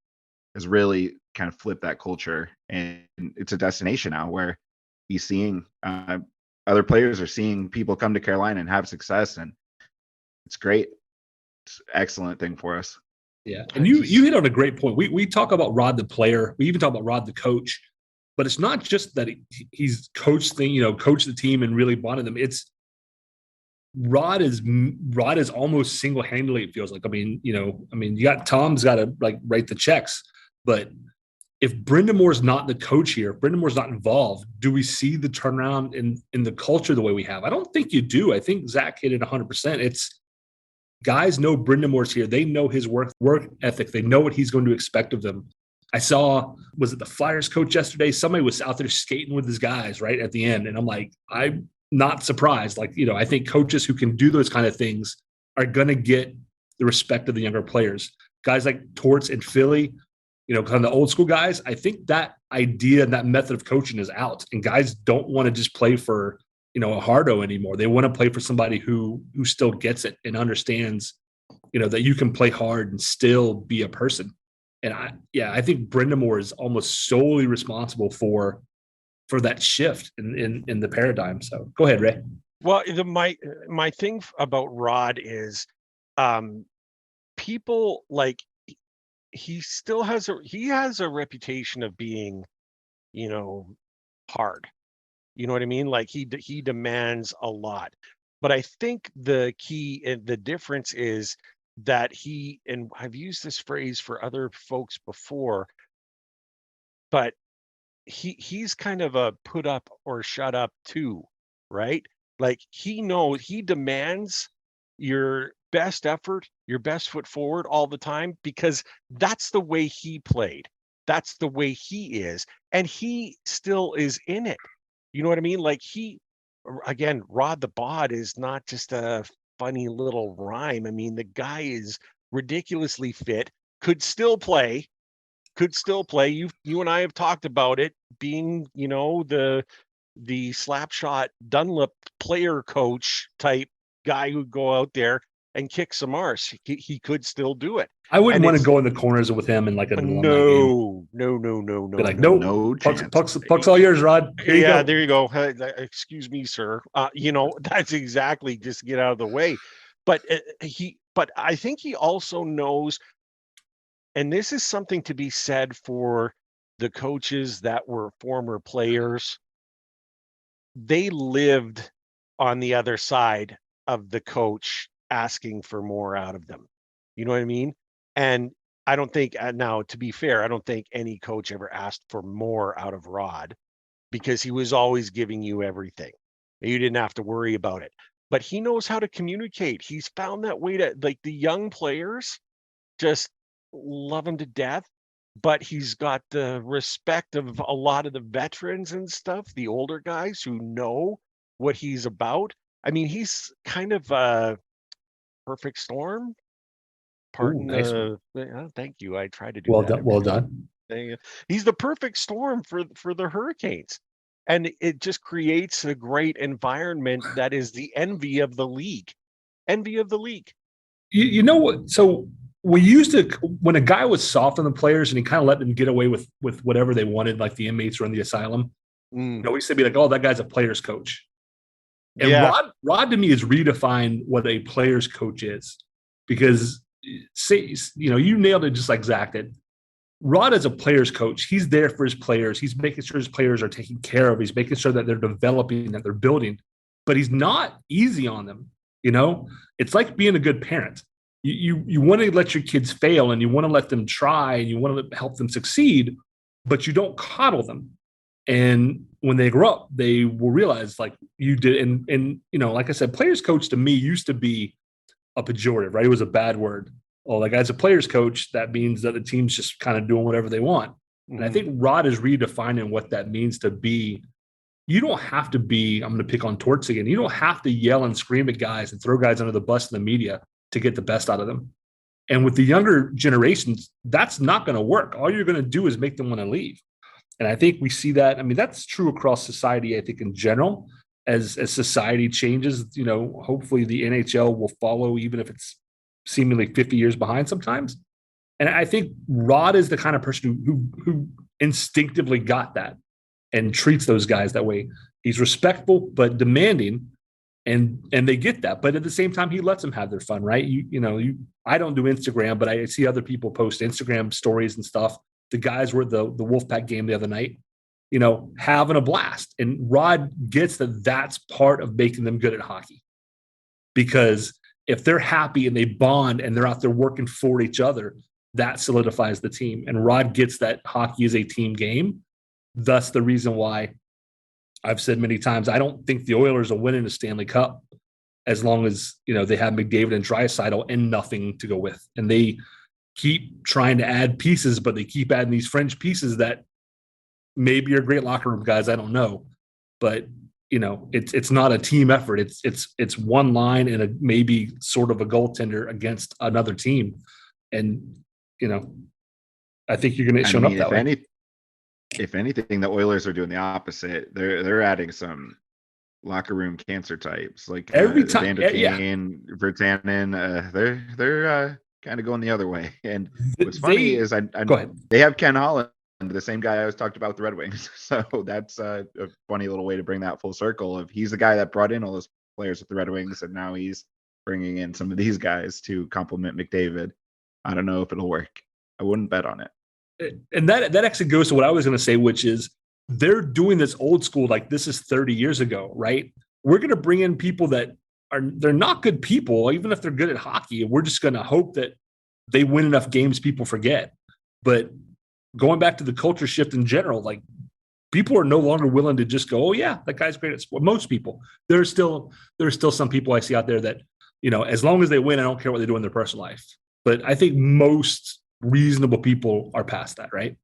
has really kind of flipped that culture. And it's a destination now where he's seeing other players are seeing people come to Carolina and have success. And it's great. It's an excellent thing for us. Yeah. And you hit on a great point. We talk about Rod the player. We even talk about Rod the coach. But it's not just that he's coached the team and really bonded them. It's Rod is almost single-handedly, it feels like. You got Tom's got to like write the checks, but if Brind'Amour's not the coach here, if Brind'Amour's not involved, do we see the turnaround in the culture the way we have? I don't think you do. I think Zach hit it 100%. It's guys know Brind'Amour's here. They know his work ethic. They know what he's going to expect of them. I saw, was it the Flyers coach yesterday? Somebody was out there skating with his guys right at the end, and I'm like, I'm not surprised. Like, I think coaches who can do those kind of things are going to get the respect of the younger players. Guys like Torts and Philly, kind of the old school guys, I think that idea and that method of coaching is out. And guys don't want to just play for, a hardo anymore. They want to play for somebody who still gets it and understands, that you can play hard and still be a person. And I think Brind'Amour is almost solely responsible for that shift in the paradigm. So go ahead, Ray. Well, my thing about Rod is people like he still has a reputation of being, hard. You know what I mean? Like he demands a lot. But I think the key and the difference is that and I've used this phrase for other folks before, but he's kind of a put up or shut up too, right? Like he demands your best effort, your best foot forward all the time, because that's the way he played. That's the way he is. And he still is in it. You know what I mean? Like again, Rod the Bod is not just a funny little rhyme. I mean, the guy is ridiculously fit, could still play. You and I have talked about it being, the slapshot Dunlop player coach type guy who'd go out there and kick some arse. He could still do it. I wouldn't want to go in the corners with him in like an alumni game. No. Be like, nope, no puck's all yours, Rod. There you go. Excuse me, sir. That's exactly, just get out of the way. But I think he also knows, and this is something to be said for the coaches that were former players. They lived on the other side of the coach asking for more out of them. You know what I mean? And I don't think, now to be fair, I don't think any coach ever asked for more out of Rod, because he was always giving you everything. You didn't have to worry about it. But he knows how to communicate. He's found that way to, like, the young players just love him to death, but he's got the respect of a lot of the veterans and stuff, the older guys who know what he's about. I mean, he's kind of a perfect storm. Pardon nice. thank you. I try to do Well that. done. Well done. He's the perfect storm for the Hurricanes. And it just creates a great environment that is the envy of the league. Envy of the league. You know what? So we used to, when a guy was soft on the players and he kind of let them get away with whatever they wanted, like the inmates or in the asylum. You know, we used to be like, oh, that guy's a player's coach. And Yeah. Rod to me is redefined what a player's coach is, because you nailed it just like Zach did. Rod is a player's coach. He's there for his players. He's making sure his players are taken care of. He's making sure that they're developing, that they're building, but he's not easy on them. You know, it's like being a good parent. You want to let your kids fail and you want to let them try and you want to help them succeed, but you don't coddle them. And when they grow up, they will realize, like you did. And you know, like I said, players coach to me used to be a pejorative, right? It was a bad word. Well, like as a players coach, that means that the team's just kind of doing whatever they want. And I think Rod is redefining what that means to be. You don't have to be, I'm going to pick on Torts again. You don't have to yell and scream at guys and throw guys under the bus in the media to get the best out of them. And with the younger generations, that's not going to work. All you're going to do is make them want to leave. And I think we see that. I mean, that's true across society, I think, in general. As society changes, you know, hopefully the NHL will follow, even if it's seemingly 50 years behind sometimes. And I think Rod is the kind of person who instinctively got that and treats those guys that way. He's respectful but demanding, and they get that. But at the same time, he lets them have their fun, right? I don't do Instagram, but I see other people post Instagram stories and stuff. The guys were at the Wolfpack game the other night, you know, having a blast. And Rod gets that that's part of making them good at hockey. Because if they're happy and they bond and they're out there working for each other, that solidifies the team. And Rod gets that hockey is a team game. Thus the reason why I've said many times, I don't think the Oilers will win in a Stanley Cup as long as, you know, they have McDavid and Draisaitl and nothing to go with. And they keep trying to add pieces, but they keep adding these fringe pieces that maybe are great locker room guys. I don't know, but you know, it's not a team effort. It's one line and maybe sort of a goaltender against another team. And, you know, I think you're going to show up that way. If anything, the Oilers are doing the opposite. They're adding some locker room cancer types like every time, Virtanen. They're kind of going the other way. And what's funny is go ahead. They have Ken Holland, the same guy I was talked about with the Red Wings. So that's a funny little way to bring that full circle. Of he's the guy that brought in all those players with the Red Wings, and now he's bringing in some of these guys to complement McDavid. I don't know if it'll work. I wouldn't bet on it. And that actually goes to what I was going to say, which is they're doing this old school, like this is 30 years ago, right? We're going to bring in people that they're not good people, even if they're good at hockey. We're just going to hope that they win enough games people forget. But going back to the culture shift in general, like people are no longer willing to just go, oh yeah, that guy's great at sport. Most people, there's still some people I see out there that, you know, as long as they win, I don't care what they do in their personal life. But I think most reasonable people are past that, right?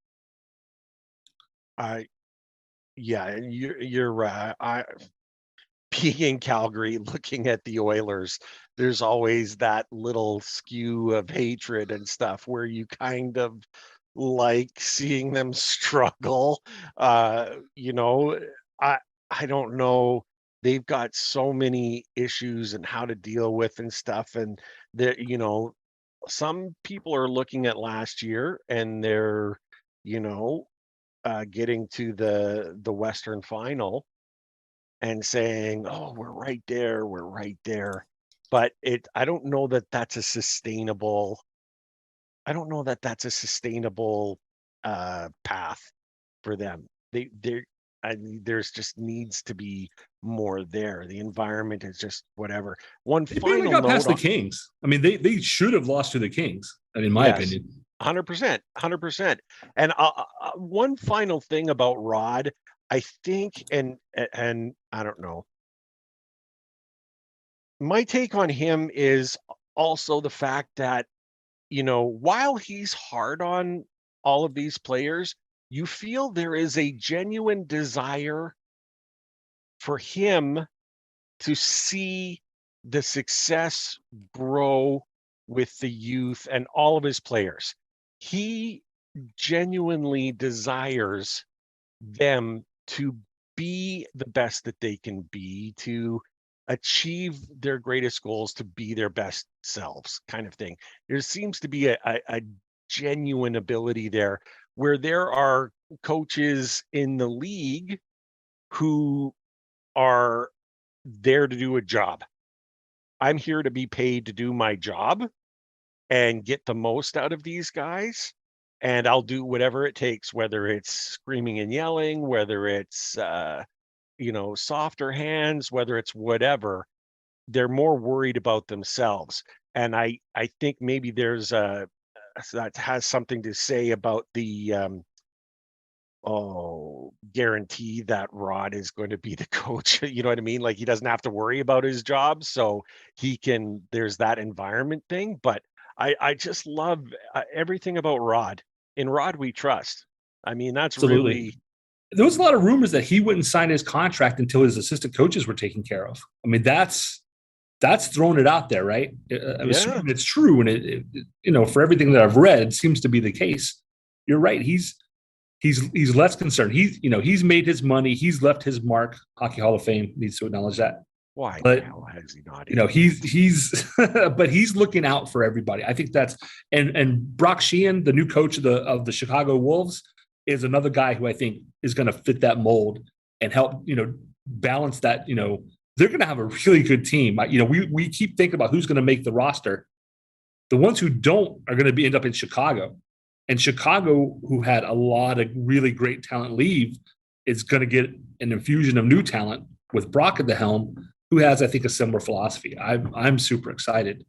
Yeah, you're right. Being in Calgary, looking at the Oilers, there's always that little skew of hatred and stuff where you kind of like seeing them struggle. You know, I don't know. They've got so many issues and how to deal with and stuff, and you know, some people are looking at last year and they're, you know, getting to the Western Final and saying, "Oh, we're right there." But I don't know that that's a sustainable. I don't know that that's a sustainable path for them. There's just needs to be more there. The environment is just whatever. One They barely final got note past the on, Kings. I mean, they should have lost to the Kings, in my yes, opinion. 100%. And one final thing about Rod, I think, and I don't know. My take on him is also the fact that, while he's hard on all of these players, you feel there is a genuine desire for him to see the success grow with the youth and all of his players. He genuinely desires them to be the best that they can be, to achieve their greatest goals, to be their best selves, kind of thing. There seems to be a genuine ability there, where there are coaches in the league who are there to do a job. I'm here to be paid to do my job and get the most out of these guys. And I'll do whatever it takes, whether it's screaming and yelling, whether it's, softer hands, whether it's whatever. They're more worried about themselves. And I think maybe there's that has something to say about the, guarantee that Rod is going to be the coach. You know what I mean? Like, he doesn't have to worry about his job, so there's that environment thing. But I just love everything about Rod. In Rod we trust. I mean, that's Absolutely. really. There was a lot of rumors that he wouldn't sign his contract until his assistant coaches were taken care of. I mean, that's throwing it out there, right? I'm assuming it's true, and it for everything that I've read, it seems to be the case. You're right. He's less concerned. He's made his money. He's left his mark. Hockey Hall of Fame needs to acknowledge that. Why but, the hell has he not? He's but he's looking out for everybody. I think that's and Brock Sheehan, the new coach of the Chicago Wolves, is another guy who I think is going to fit that mold and help balance that. They're going to have a really good team. We keep thinking about who's going to make the roster. The ones who don't are going to end up in Chicago. And Chicago, who had a lot of really great talent leave, is going to get an infusion of new talent with Brock at the helm, who has, I think, a similar philosophy. I'm super excited.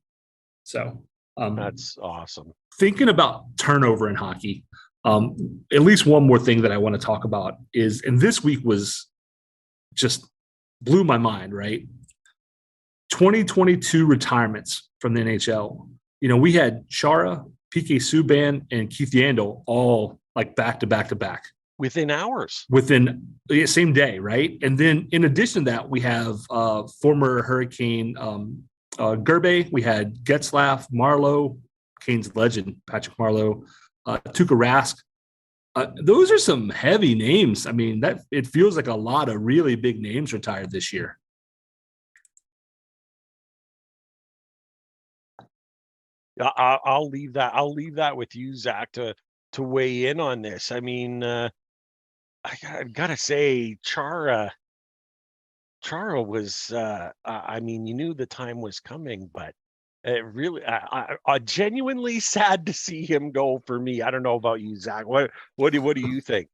So that's awesome. Thinking about turnover in hockey, at least one more thing that I want to talk about is, and this week was just blew my mind, right? 2022 retirements from the NHL. We had Chara, PK Subban, and Keith Yandel all like back to back to back. Within hours. Within the same day, right? And then in addition to that, we have former Hurricane Gerbe. We had Getzlaff, Marlowe, Canes legend, Patrick Marlowe, Tuukka Rask. Those are some heavy names. I mean, that it feels like a lot of really big names retired this year. I'll leave that with you, Zach, to weigh in on this. I mean, I gotta say, Chara was. I mean, you knew the time was coming, but it really, I genuinely sad to see him go. For me, I don't know about you, Zach. What do you think?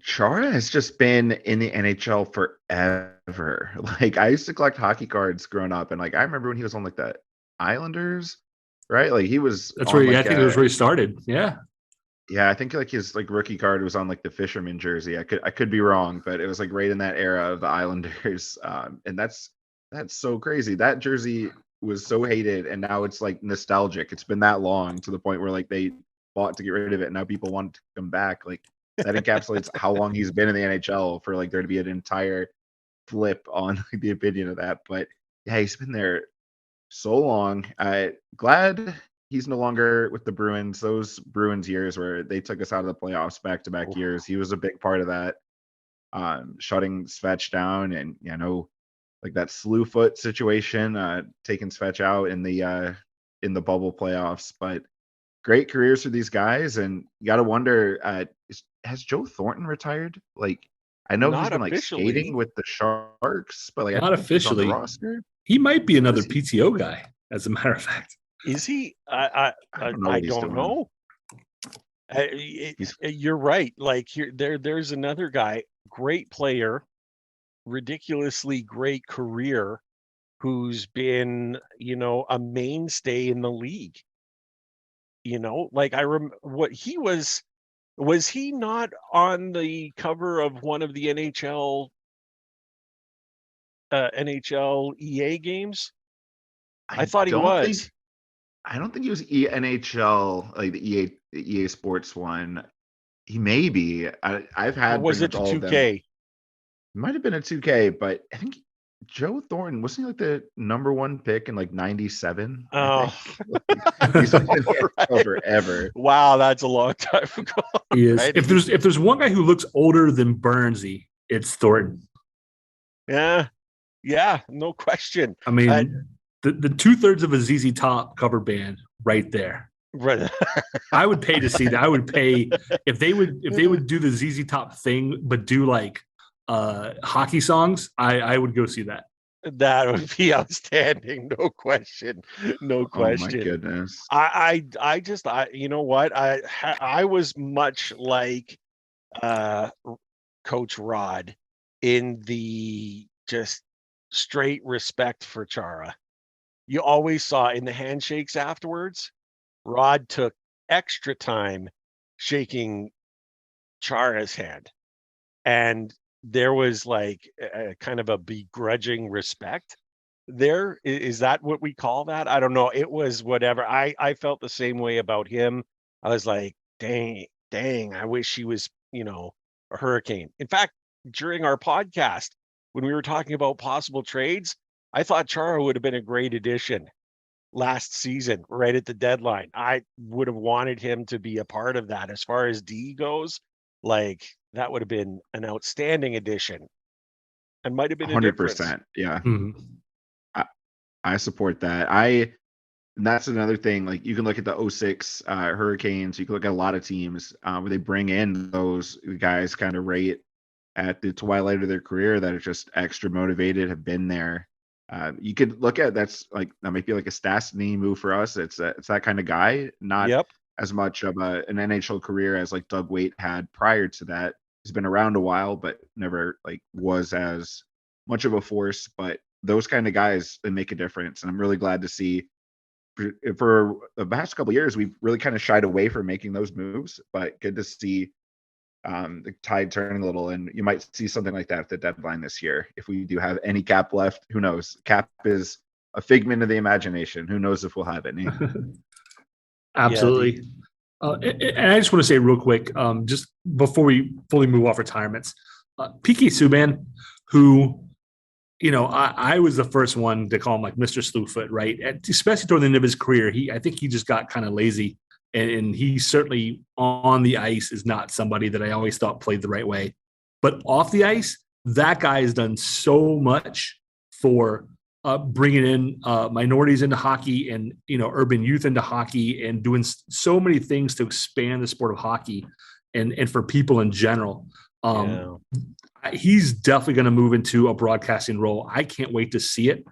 Chara has just been in the NHL forever. Like, I used to collect hockey cards growing up, and like I remember when he was on like the Islanders, right? Like he was. That's where I think it was where he started. Yeah. Yeah, I think like his like rookie card was on like the fisherman jersey. I could be wrong, but it was like right in that era of the Islanders. And that's so crazy. That jersey was so hated, and now it's like nostalgic. It's been that long to the point where like they fought to get rid of it, and now people want to come back. Like that encapsulates how long he's been in the NHL for like there to be an entire flip on like, the opinion of that. But yeah, he's been there so long. Glad he's no longer with the Bruins. Those Bruins years where they took us out of the playoffs back-to-back years, he was a big part of that, shutting Svetch down. And like that slew foot situation, taking Svetch out in the bubble playoffs. But great careers for these guys, and you got to wonder, has Joe Thornton retired? Like, I know he's been like skating with the Sharks, but like not officially. On the roster. He might be another PTO guy, as a matter of fact. Is he? I don't know. You're right. Like there's another guy, great player, ridiculously great career who's been, a mainstay in the league. Like what he was he not on the cover of one of the NHL EA games? I thought he was. I don't think he was NHL, like the EA Sports one. He may be. I've had Or was it the 2K? It might have been a 2K, but I think Joe Thornton wasn't he like the number one pick in like '97? Oh, he's been right. Forever. Wow, that's a long time ago. He is. Right? If there's one guy who looks older than Burnsy, it's Thornton. Yeah, no question. I mean, the 2/3 of a ZZ Top cover band right there. Right. I would pay to see that. I would pay if they would do the ZZ Top thing, but do like hockey songs. I would go see that. That would be outstanding. No question. No question. Oh my goodness. I just you know what? I was much like Coach Rod in the just straight respect for Chara. You always saw in the handshakes afterwards, Rod took extra time shaking Chara's hand. And there was like a kind of a begrudging respect there. Is that what we call that? I don't know. It was whatever. I felt the same way about him. I was like, dang, I wish he was, a Hurricane. In fact, during our podcast, when we were talking about possible trades, I thought Chara would have been a great addition last season, right at the deadline. I would have wanted him to be a part of that. As far as D goes, like that would have been an outstanding addition and might have been 100%. Yeah. Mm-hmm. I support that. And that's another thing. Like you can look at the 06 Hurricanes. You can look at a lot of teams where they bring in those guys kind of right at the twilight of their career that are just extra motivated, have been there. You could look at that might be like a Stastny move for us. It's that kind of guy, not as much of an NHL career as like Doug Weight had prior to that. He's been around a while, but never like was as much of a force. But those kind of guys, they make a difference, and I'm really glad to see. For the past couple of years, we've really kind of shied away from making those moves, but good to see the tide turning a little, and you might see something like that at the deadline this year. If we do have any cap left, who knows? Cap is a figment of the imagination. Who knows if we'll have any? Absolutely. And I just want to say real quick, just before we fully move off retirements, PK Subban, who, I was the first one to call him like Mr. Slewfoot, right? Especially toward the end of his career. I think he just got kind of lazy. And he certainly on the ice is not somebody that I always thought played the right way. But off the ice, that guy has done so much for bringing in minorities into hockey and, urban youth into hockey and doing so many things to expand the sport of hockey and for people in general. He's definitely going to move into a broadcasting role. I can't wait to see it.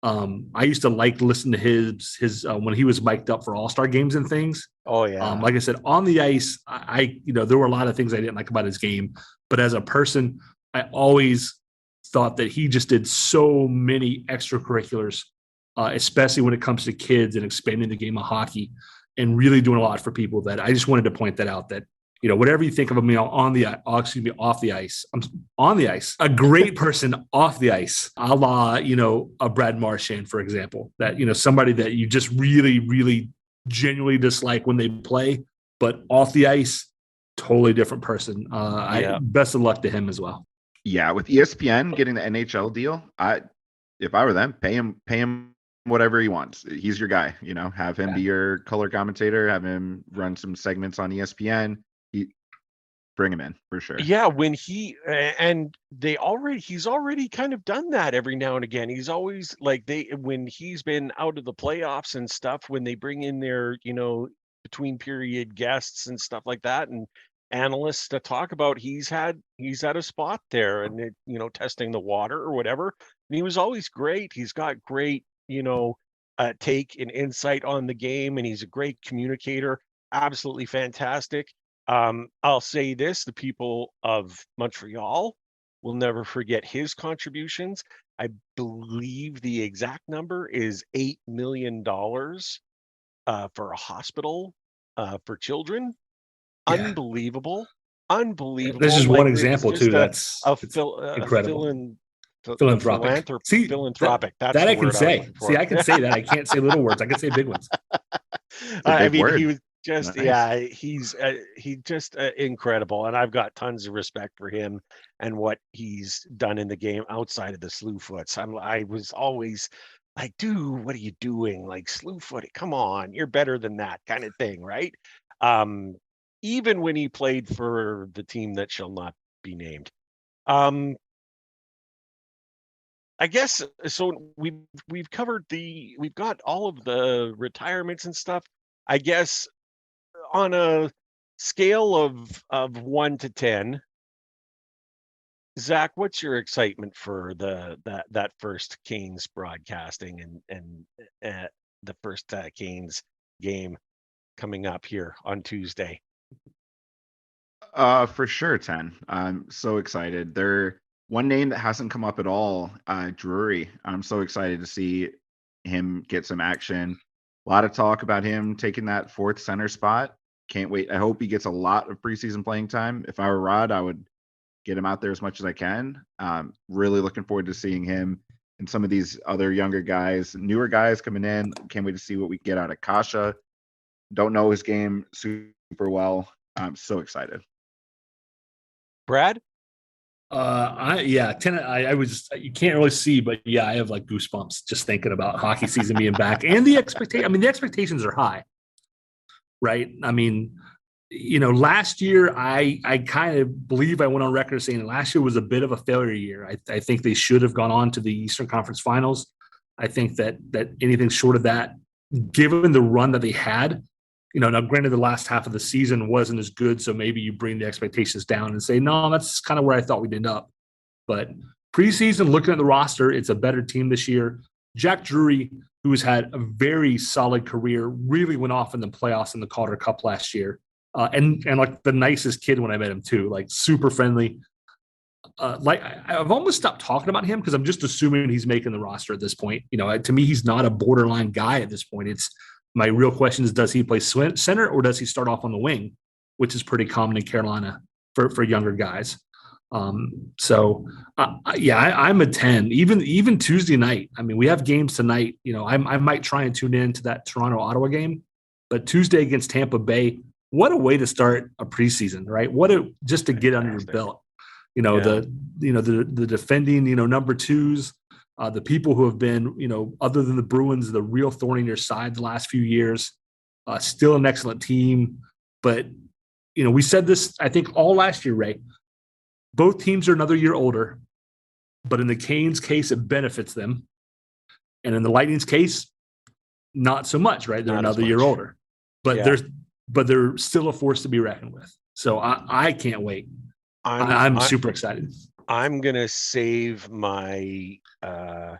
I used to like listen to his when he was mic'd up for All-Star games and things. Oh yeah. Like I said, on the ice, I there were a lot of things I didn't like about his game, but as a person, I always thought that he just did so many extracurriculars, especially when it comes to kids and expanding the game of hockey and really doing a lot for people. That I just wanted to point that out, that whatever you think of me off the ice, I'm on the ice, a great person off the ice, a la, a Brad Marchand, for example, that, somebody that you just really, really genuinely dislike when they play, but off the ice, totally different person. Best of luck to him as well. Yeah. With ESPN getting the NHL deal, if I were them, pay him whatever he wants. He's your guy, have him be your color commentator, have him run some segments on ESPN. Bring him in for sure. Yeah, when he's already kind of done that every now and again. He's always like when he's been out of the playoffs and stuff, when they bring in their, between period guests and stuff like that and analysts to talk about, he's had a spot there and testing the water or whatever. And he was always great. He's got great, take and insight on the game, and he's a great communicator. Absolutely fantastic. I'll say this, the people of Montreal will never forget his contributions. I believe the exact number is $8 million for a hospital for children. Yeah. Unbelievable. This is Like, one it's example just too. That's incredible. philanthropic. See, Philanthropic. That's that the I can word I was say. looking for. See, I can say that. I can't say little words. I can say big ones. It's a I big mean, word. he was just, Nice. yeah, he's just incredible, and I've got tons of respect for him and what he's done in the game outside of the slew foots. I was always like, dude, what are you doing? Like, slew foot, come on, you're better than that kind of thing, right? Even when he played for the team that shall not be named. I guess so. We've got all of the retirements and stuff. I guess on a scale of 1 to 10, Zach, what's your excitement for that first Canes broadcasting and the first Canes game coming up here on Tuesday? For sure, 10. I'm so excited. There one name that hasn't come up at all, Drury. I'm so excited to see him get some action. A lot of talk about him taking that fourth center spot. Can't wait. I hope he gets a lot of preseason playing time. If I were Rod, I would get him out there as much as I can. Really looking forward to seeing him and some of these other younger guys, newer guys coming in. Can't wait to see what we get out of Kasha. Don't know his game super well. I'm so excited. Brad? 10. I was, you can't really see, but yeah, I have like goosebumps just thinking about hockey season being back and the expectation. I mean, the expectations are high, right? I mean, last year I kind of believe I went on record saying last year was a bit of a failure year. I think they should have gone on to the Eastern Conference Finals. I think that anything short of that, given the run that they had, now granted the last half of the season wasn't as good, so maybe you bring the expectations down and say, no, that's kind of where I thought we'd end up. But preseason, looking at the roster, it's a better team this year. Jack Drury, who's had a very solid career, really went off in the playoffs in the Calder Cup last year. And like the nicest kid when I met him too, like super friendly. I've almost stopped talking about him because I'm just assuming he's making the roster at this point. To me, he's not a borderline guy at this point. It's my real question is, does he play center or does he start off on the wing, which is pretty common in Carolina for younger guys. I'm a 10. Even Tuesday night. I mean, we have games tonight. I might try and tune in to that Toronto-Ottawa game, but Tuesday against Tampa Bay. What a way to start a preseason, right? Just to get under your belt. The defending, number twos, the people who have been, other than the Bruins, the real thorn in your side the last few years. Still an excellent team, but we said this I think all last year, Ray. Both teams are another year older, but in the Canes' case, it benefits them, and in the Lightning's case, not so much, right? They're another year older, but they're still a force to be reckoned with. So I can't wait. I'm super excited. I'm gonna save my the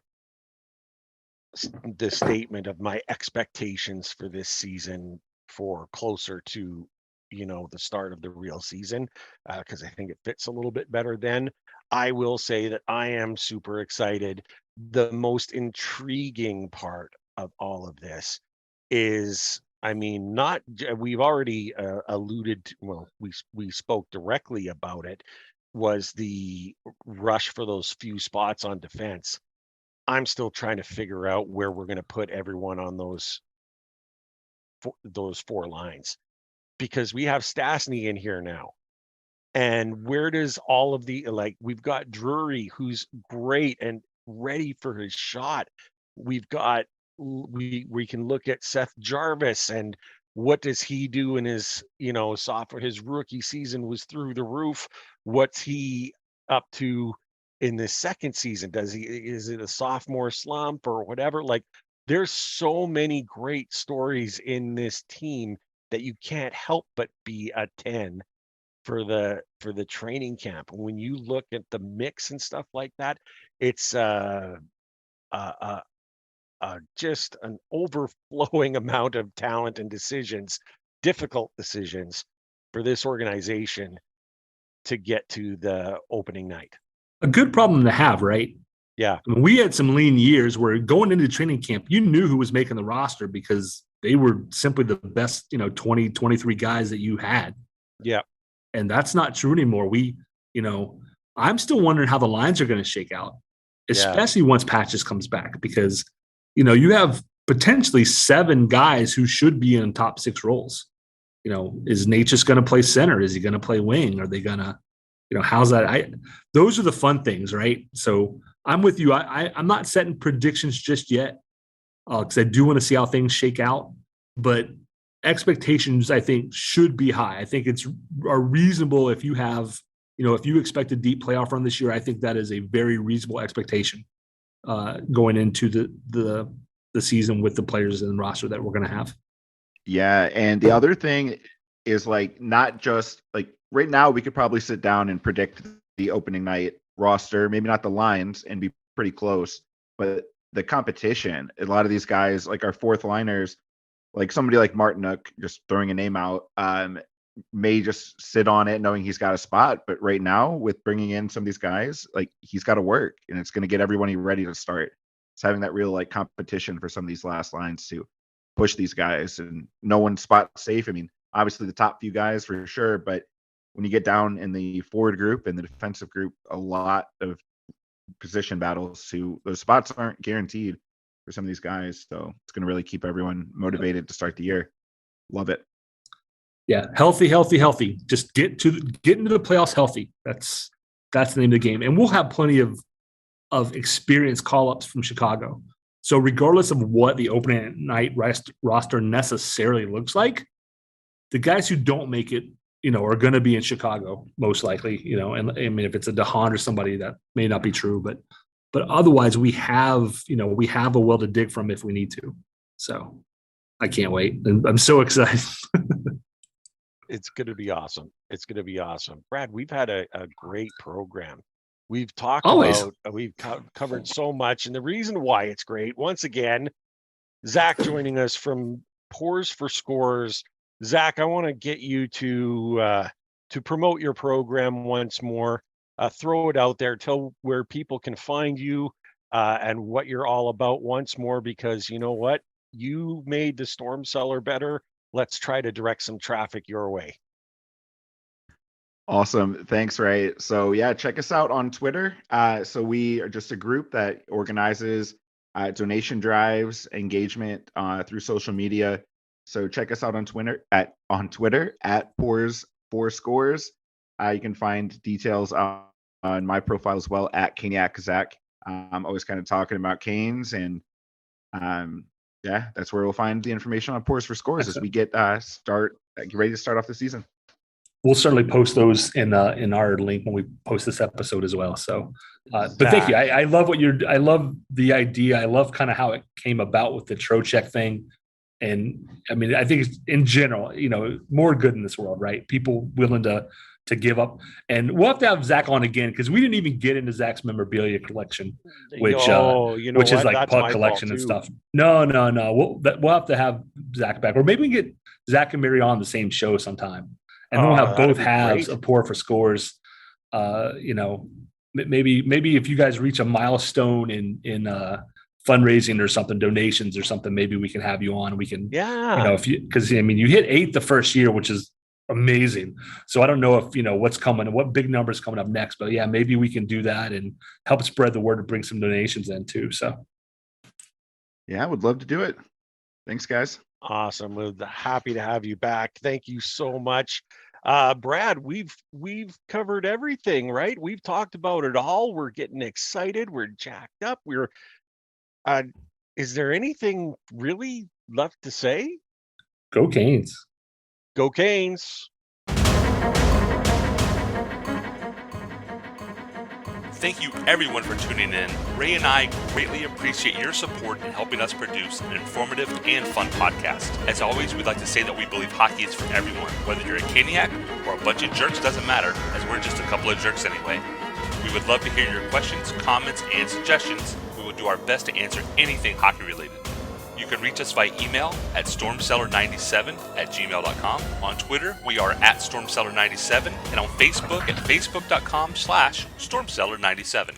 statement of my expectations for this season for closer to the start of the real season, because I think it fits a little bit better then. I will say that I am super excited. The most intriguing part of all of this is, I mean, we've already alluded to, well, we spoke directly about it, was the rush for those few spots on defense. I'm still trying to figure out where we're going to put everyone on those four lines, because we have Stastny in here now. And where does all of we've got Drury, who's great and ready for his shot. We can look at Seth Jarvis and what does he do in his, sophomore, his rookie season was through the roof. What's he up to in this second season? Is it a sophomore slump or whatever? Like, there's so many great stories in this team that you can't help but be a 10 for the training camp. When you look at the mix and stuff like that, it's just an overflowing amount of talent and difficult decisions for this organization to get to the opening night. a good problem to have, right? Yeah. I mean, we had some lean years where going into training camp, you knew who was making the roster because they were simply the best, 20, 23 guys that you had. Yeah. And that's not true anymore. I'm still wondering how the lines are going to shake out, especially once Patches comes back, because, you have potentially 7 guys who should be in top 6 roles. Is Nate just going to play center? Is he going to play wing? Are they going to, how's that? Those are the fun things, right? So I'm with you. I'm not setting predictions just yet because I do want to see how things shake out. But expectations, I think, should be high. I think it's reasonable if you have, if you expect a deep playoff run this year. I think that is a very reasonable expectation going into the season with the players in the roster that we're going to have. Yeah, and the other thing is not just right now we could probably sit down and predict the opening night roster, maybe not the lines, and be pretty close, but the competition. A lot of these guys, our fourth liners, somebody like Martinook, just throwing a name out, may just sit on it knowing he's got a spot. But right now, with bringing in some of these guys, he's got to work, and it's going to get everybody ready to start. It's having that real competition for some of these last lines to push these guys, and no one's spot safe. I mean, obviously the top few guys for sure, but when you get down in the forward group and the defensive group, a lot of position battles. Those spots aren't guaranteed for some of these guys, so it's going to really keep everyone motivated to start the year. Love it. Yeah, healthy. Just get into the playoffs healthy. That's the name of the game, and we'll have plenty of experienced call-ups from Chicago. So regardless of what the opening night roster necessarily looks like, the guys who don't make it, are going to be in Chicago most likely. And I mean, if it's a Haan or somebody, that may not be true, but otherwise we have a well to dig from if we need to. So I can't wait, and I'm so excited. It's going to be awesome. It's going to be awesome. Brad, we've had a great program. We've talked about, we've covered so much. And the reason why it's great, once again, Zach joining us from Pours for Scores. Zach, I want to get you to promote your program once more. Throw it out there. Tell where people can find you and what you're all about once more, because you know what? You made the Storm Cellar better. Let's try to direct some traffic your way. Awesome. Thanks, Ray. So yeah, check us out on Twitter. So we are just a group that organizes donation drives, engagement through social media. So check us out on Twitter at Pours for Scores. You can find details on my profile as well at Caniac Zach. I'm always kind of talking about Canes, and yeah, that's where we'll find the information on Pours for Scores as we get ready to start off the season. We'll certainly post those in our link when we post this episode as well. So, but thank you. I love I love the idea. I love kind of how it came about with the Trocheck thing. And I mean, I think it's, in general, more good in this world, right? People willing to give up. And we'll have to have Zach on again, because we didn't even get into Zach's memorabilia collection, which is like puck collection and stuff. No. We'll have to have Zach back, or maybe we can get Zach and Mary on the same show sometime. And then we'll have both halves of Pour for Scores. Maybe if you guys reach a milestone in fundraising or something, donations or something, maybe we can have you on. We can, because you hit 8 the first year, which is amazing. So I don't know if what's coming, what big numbers coming up next, but yeah, maybe we can do that and help spread the word to bring some donations in too. So yeah, I would love to do it. Thanks, guys. Awesome. We're happy to have you back. Thank you so much. Brad, we've covered everything, right? We've talked about it all. We're getting excited. We're jacked up. Is there anything really left to say? Go Canes. Go Canes. Thank you everyone for tuning in. Ray and I greatly appreciate your support in helping us produce an informative and fun podcast. As always, we'd like to say that we believe hockey is for everyone. Whether you're a Caniac or a bunch of jerks, doesn't matter, as we're just a couple of jerks anyway. We would love to hear your questions, comments, and suggestions. We will do our best to answer anything hockey related. You You can reach us via email at stormcellar97@gmail.com. On Twitter, we are at stormcellar97, and on Facebook at facebook.com/stormcellar97.